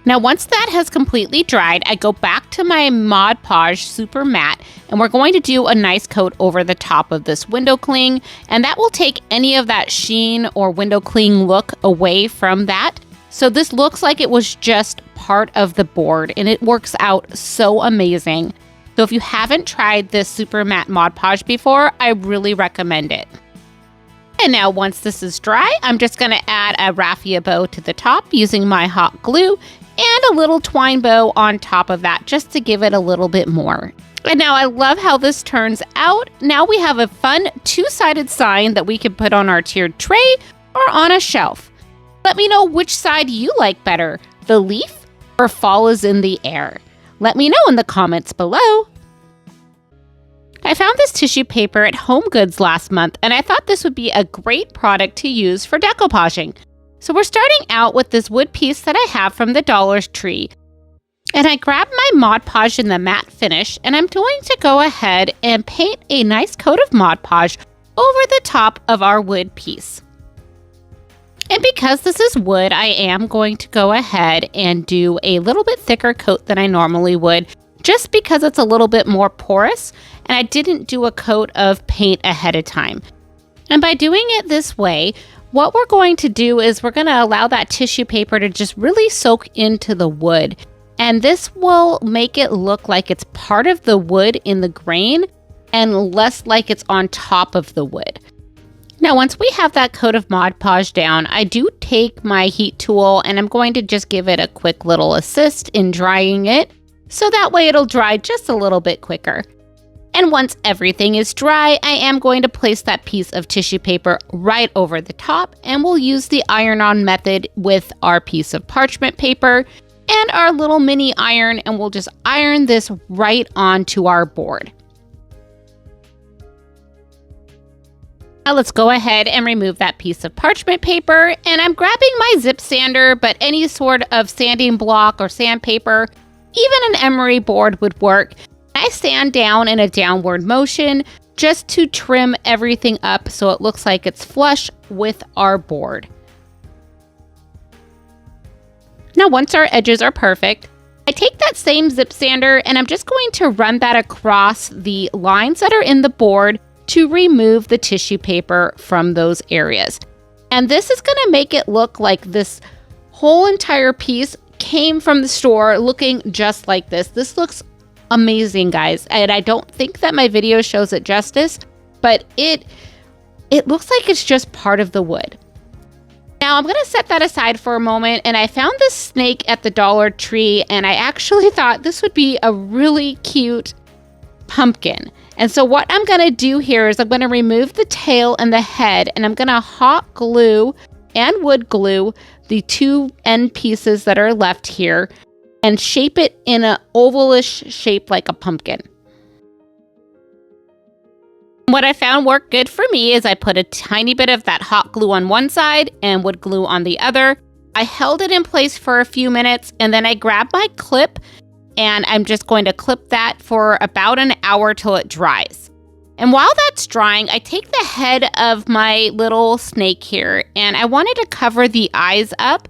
Now, once that has completely dried, I go back to my Mod Podge Super Matte, and we're going to do a nice coat over the top of this window cling, and that will take any of that sheen or window cling look away from that. So this looks like it was just part of the board, and it works out so amazing. So if you haven't tried this Super Matte Mod Podge before, I really recommend it. And now once this is dry, I'm just going to add a raffia bow to the top using my hot glue and a little twine bow on top of that just to give it a little bit more. And now I love how this turns out. Now we have a fun two-sided sign that we can put on our tiered tray or on a shelf. Let me know which side you like better, the leaf or Fall is in the Air. Let me know in the comments below. I found this tissue paper at Home Goods last month, and I thought this would be a great product to use for decoupaging. So we're starting out with this wood piece that I have from the Dollar Tree. And I grabbed my Mod Podge in the matte finish, and I'm going to go ahead and paint a nice coat of Mod Podge over the top of our wood piece. And because this is wood, I am going to go ahead and do a little bit thicker coat than I normally would, just because it's a little bit more porous, and I didn't do a coat of paint ahead of time. And by doing it this way, what we're going to do is we're going to allow that tissue paper to just really soak into the wood. And this will make it look like it's part of the wood in the grain and less like it's on top of the wood. Now, once we have that coat of Mod Podge down, I do take my heat tool and I'm going to just give it a quick little assist in drying it, so that way it'll dry just a little bit quicker. And once everything is dry, I am going to place that piece of tissue paper right over the top, and we'll use the iron-on method with our piece of parchment paper and our little mini iron, and we'll just iron this right onto our board. Now let's go ahead and remove that piece of parchment paper, and I'm grabbing my zip sander, but any sort of sanding block or sandpaper, even an emery board would work. I sand down in a downward motion just to trim everything up so it looks like it's flush with our board. Now once our edges are perfect, I take that same zip sander and I'm just going to run that across the lines that are in the board to remove the tissue paper from those areas. And this is going to make it look like this whole entire piece came from the store looking just like this. This looks amazing, guys. And I don't think that my video shows it justice, but it looks like it's just part of the wood. Now I'm going to set that aside for a moment, and I found this snake at the Dollar Tree, and I actually thought this would be a really cute pumpkin. And so what I'm going to do here is I'm going to remove the tail and the head, and I'm going to hot glue and wood glue the two end pieces that are left here and shape it in an ovalish shape like a pumpkin. What I found worked good for me is I put a tiny bit of that hot glue on one side and wood glue on the other. I held it in place for a few minutes, and then I grabbed my clip, and I'm just going to clip that for about an hour till it dries. And while that's drying, I take the head of my little snake here, and I wanted to cover the eyes up.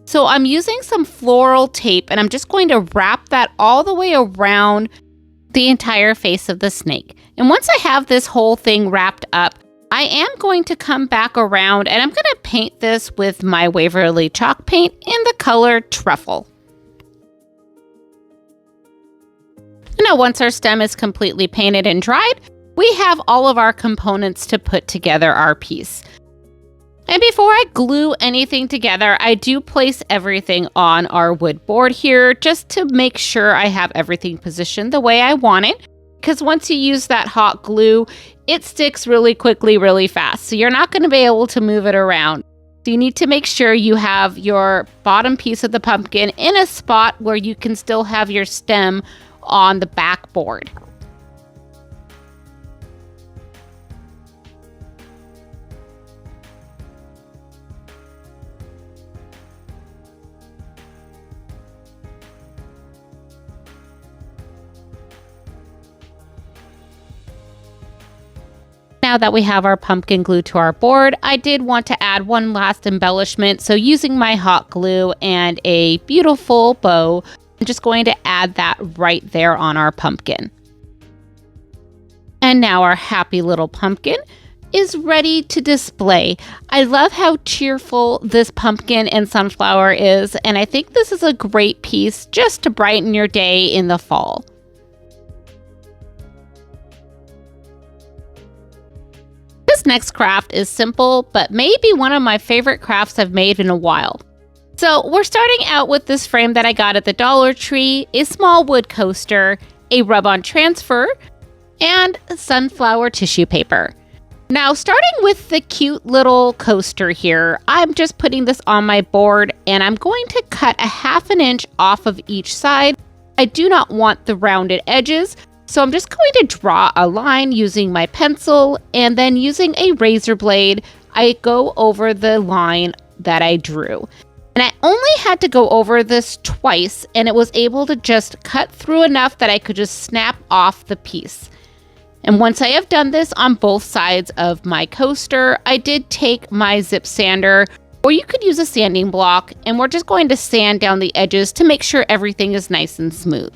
So I'm using some floral tape, and I'm just going to wrap that all the way around the entire face of the snake. And once I have this whole thing wrapped up, I am going to come back around, and I'm going to paint this with my Waverly chalk paint in the color Truffle. Now, once our stem is completely painted and dried, we have all of our components to put together our piece. And before I glue anything together, I do place everything on our wood board here just to make sure I have everything positioned the way I want it. Because once you use that hot glue, it sticks really quickly, really fast. So you're not going to be able to move it around. So you need to make sure you have your bottom piece of the pumpkin in a spot where you can still have your stem on the back board. Now that we have our pumpkin glued to our board, I did want to add one last embellishment. So using my hot glue and a beautiful bow, I'm just going to add that right there on our pumpkin. And now our happy little pumpkin is ready to display. I love how cheerful this pumpkin and sunflower is, and I think this is a great piece just to brighten your day in the fall. This next craft is simple, but maybe one of my favorite crafts I've made in a while. So we're starting out with this frame that I got at the Dollar Tree, a small wood coaster, a rub-on transfer, and sunflower tissue paper. Now, starting with the cute little coaster here, I'm just putting this on my board, and I'm going to cut a 1/2 inch off of each side. I do not want the rounded edges, so I'm just going to draw a line using my pencil, and then using a razor blade, I go over the line that I drew. And I only had to go over this twice, and it was able to just cut through enough that I could just snap off the piece. And once I have done this on both sides of my coaster, I did take my zip sander, or you could use a sanding block, and we're just going to sand down the edges to make sure everything is nice and smooth.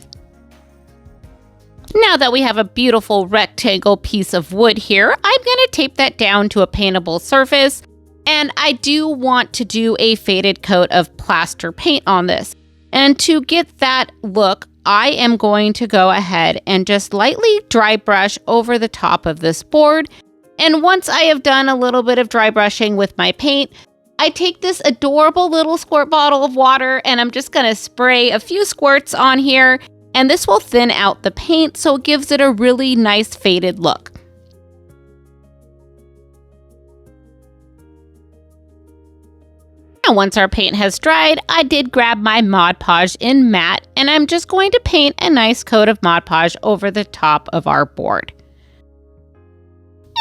Now that we have a beautiful rectangle piece of wood here, I'm going to tape that down to a paintable surface. And I do want to do a faded coat of plaster paint on this. And to get that look, I am going to go ahead and just lightly dry brush over the top of this board. And once I have done a little bit of dry brushing with my paint, I take this adorable little squirt bottle of water and I'm just going to spray a few squirts on here, and this will thin out the paint so it gives it a really nice faded look. Now, once our paint has dried, I did grab my Mod Podge in matte, and I'm just going to paint a nice coat of Mod Podge over the top of our board.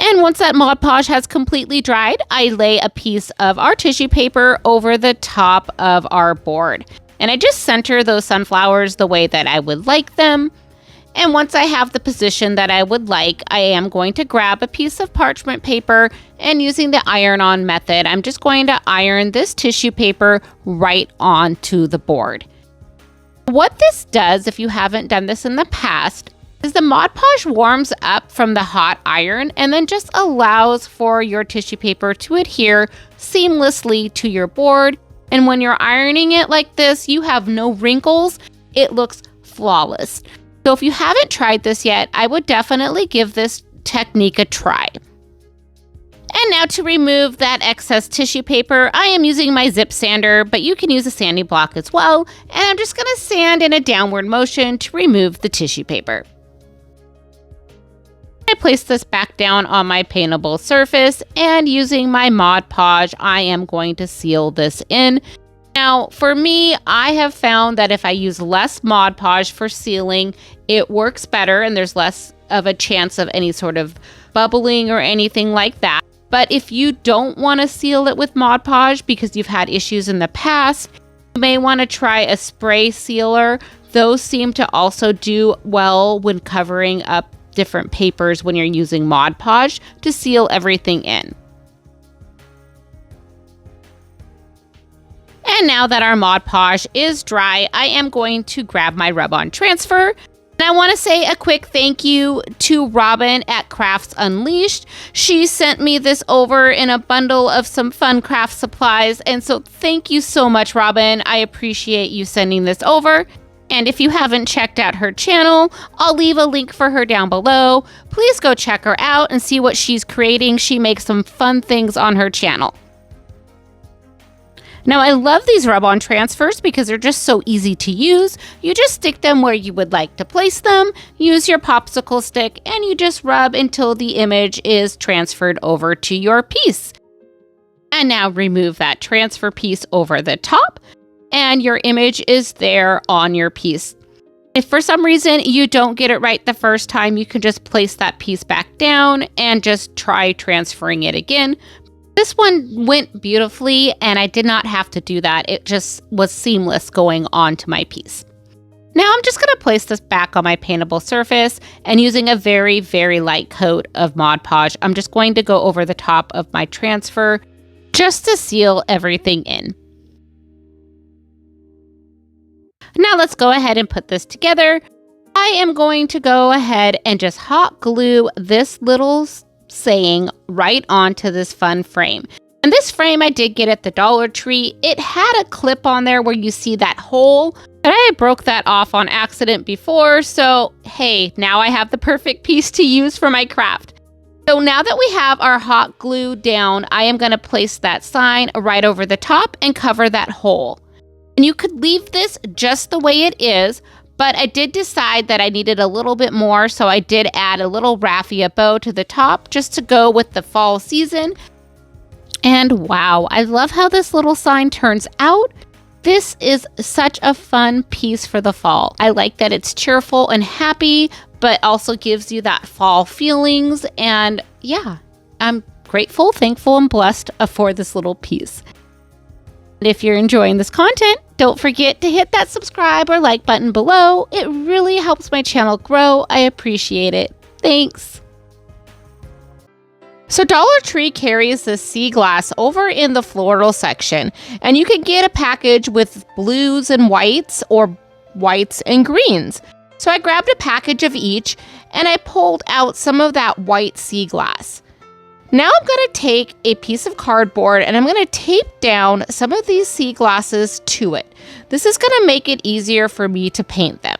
And once that Mod Podge has completely dried, I lay a piece of our tissue paper over the top of our board. And I just center those sunflowers the way that I would like them. And once I have the position that I would like, I am going to grab a piece of parchment paper, and using the iron-on method, I'm just going to iron this tissue paper right onto the board. What this does, if you haven't done this in the past, is the Mod Podge warms up from the hot iron and then just allows for your tissue paper to adhere seamlessly to your board. And when you're ironing it like this, you have no wrinkles. It looks flawless. So if you haven't tried this yet, I would definitely give this technique a try. And now to remove that excess tissue paper, I am using my zip sander, but you can use a sanding block as well. And I'm just going to sand in a downward motion to remove the tissue paper. I place this back down on my paintable surface, and using my Mod Podge, I am going to seal this in. Now, for me, I have found that if I use less Mod Podge for sealing, it works better and there's less of a chance of any sort of bubbling or anything like that. But if you don't want to seal it with Mod Podge because you've had issues in the past, you may want to try a spray sealer. Those seem to also do well when covering up different papers when you're using Mod Podge to seal everything in. And now that our Mod Podge is dry, I am going to grab my rub-on transfer. And I want to say a quick thank you to Robin at Crafts Unleashed. She sent me this over in a bundle of some fun craft supplies. And so thank you so much, Robin. I appreciate you sending this over. And if you haven't checked out her channel, I'll leave a link for her down below. Please go check her out and see what she's creating. She makes some fun things on her channel. Now, I love these rub-on transfers because they're just so easy to use. You just stick them where you would like to place them, use your popsicle stick, and you just rub until the image is transferred over to your piece. And now remove that transfer piece over the top, and your image is there on your piece. If for some reason you don't get it right the first time, you can just place that piece back down and just try transferring it again. This one went beautifully, and I did not have to do that. It just was seamless going onto my piece. Now I'm just going to place this back on my paintable surface, and using a very, very light coat of Mod Podge, I'm just going to go over the top of my transfer just to seal everything in. Now let's go ahead and put this together. I am going to go ahead and just hot glue this little saying right onto this fun frame. And this frame I did get at the Dollar Tree. It had a clip on there where you see that hole, but I had broke that off on accident before, so hey, now I have the perfect piece to use for my craft. So now that we have our hot glue down, I am going to place that sign right over the top and cover that hole. And you could leave this just the way it is, but I did decide that I needed a little bit more, so I did add a little raffia bow to the top just to go with the fall season. And wow, I love how this little sign turns out. This is such a fun piece for the fall. I like that it's cheerful and happy, but also gives you that fall feelings. And yeah, I'm grateful, thankful, and blessed for this little piece. If you're enjoying this content, don't forget to hit that subscribe or like button below. It really helps my channel grow. I appreciate it. Thanks. So Dollar Tree carries the Seaglass over in the floral section, and you can get a package with blues and whites or whites and greens. So I grabbed a package of each, and I pulled out some of that white Seaglass. Now I'm going to take a piece of cardboard and I'm going to tape down some of these sea glasses to it. This is going to make it easier for me to paint them.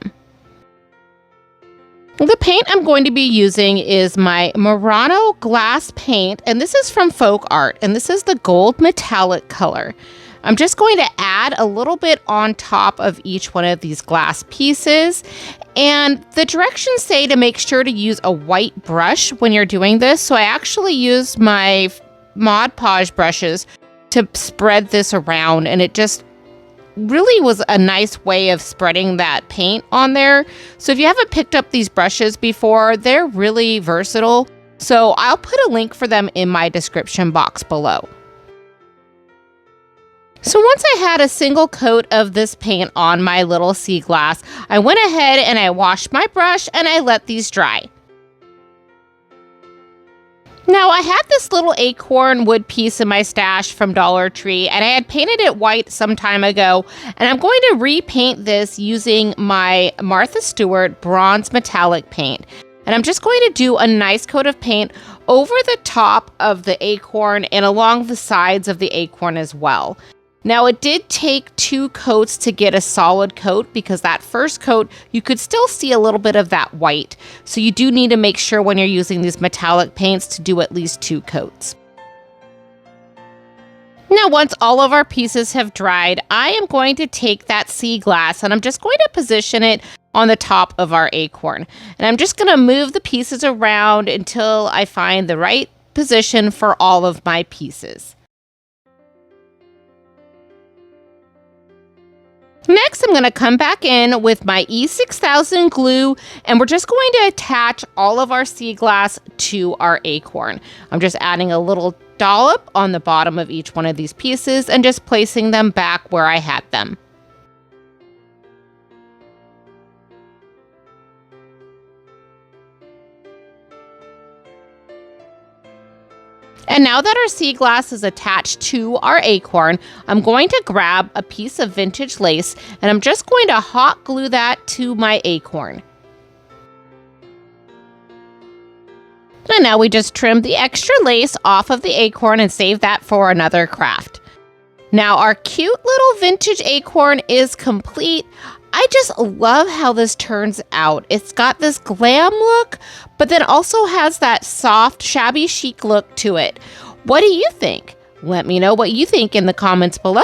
The paint I'm going to be using is my Murano glass paint, and this is from Folk Art, and this is the gold metallic color. I'm just going to add a little bit on top of each one of these glass pieces, and the directions say to make sure to use a white brush when you're doing this, so I actually used my Mod Podge brushes to spread this around, and it just really was a nice way of spreading that paint on there. So if you haven't picked up these brushes before, they're really versatile. So I'll put a link for them in my description box below. So once I had a single coat of this paint on my little sea glass, I went ahead and I washed my brush and I let these dry. Now, I had this little acorn wood piece in my stash from Dollar Tree, and I had painted it white some time ago, and I'm going to repaint this using my Martha Stewart bronze metallic paint. And I'm just going to do a nice coat of paint over the top of the acorn and along the sides of the acorn as well. Now, it did take 2 coats to get a solid coat because that first coat, you could still see a little bit of that white. So you do need to make sure when you're using these metallic paints to do at least 2 coats. Now, once all of our pieces have dried, I am going to take that sea glass and I'm just going to position it on the top of our acorn. And I'm just going to move the pieces around until I find the right position for all of my pieces. Next, I'm going to come back in with my E6000 glue, and we're just going to attach all of our sea glass to our acorn. I'm just adding a little dollop on the bottom of each one of these pieces and just placing them back where I had them. And now that our sea glass is attached to our acorn, I'm going to grab a piece of vintage lace and I'm just going to hot glue that to my acorn. And now we just trim the extra lace off of the acorn and save that for another craft. Now our cute little vintage acorn is complete. I just love how this turns out. It's got this glam look, but then also has that soft, shabby chic look to it. What do you think? Let me know what you think in the comments below.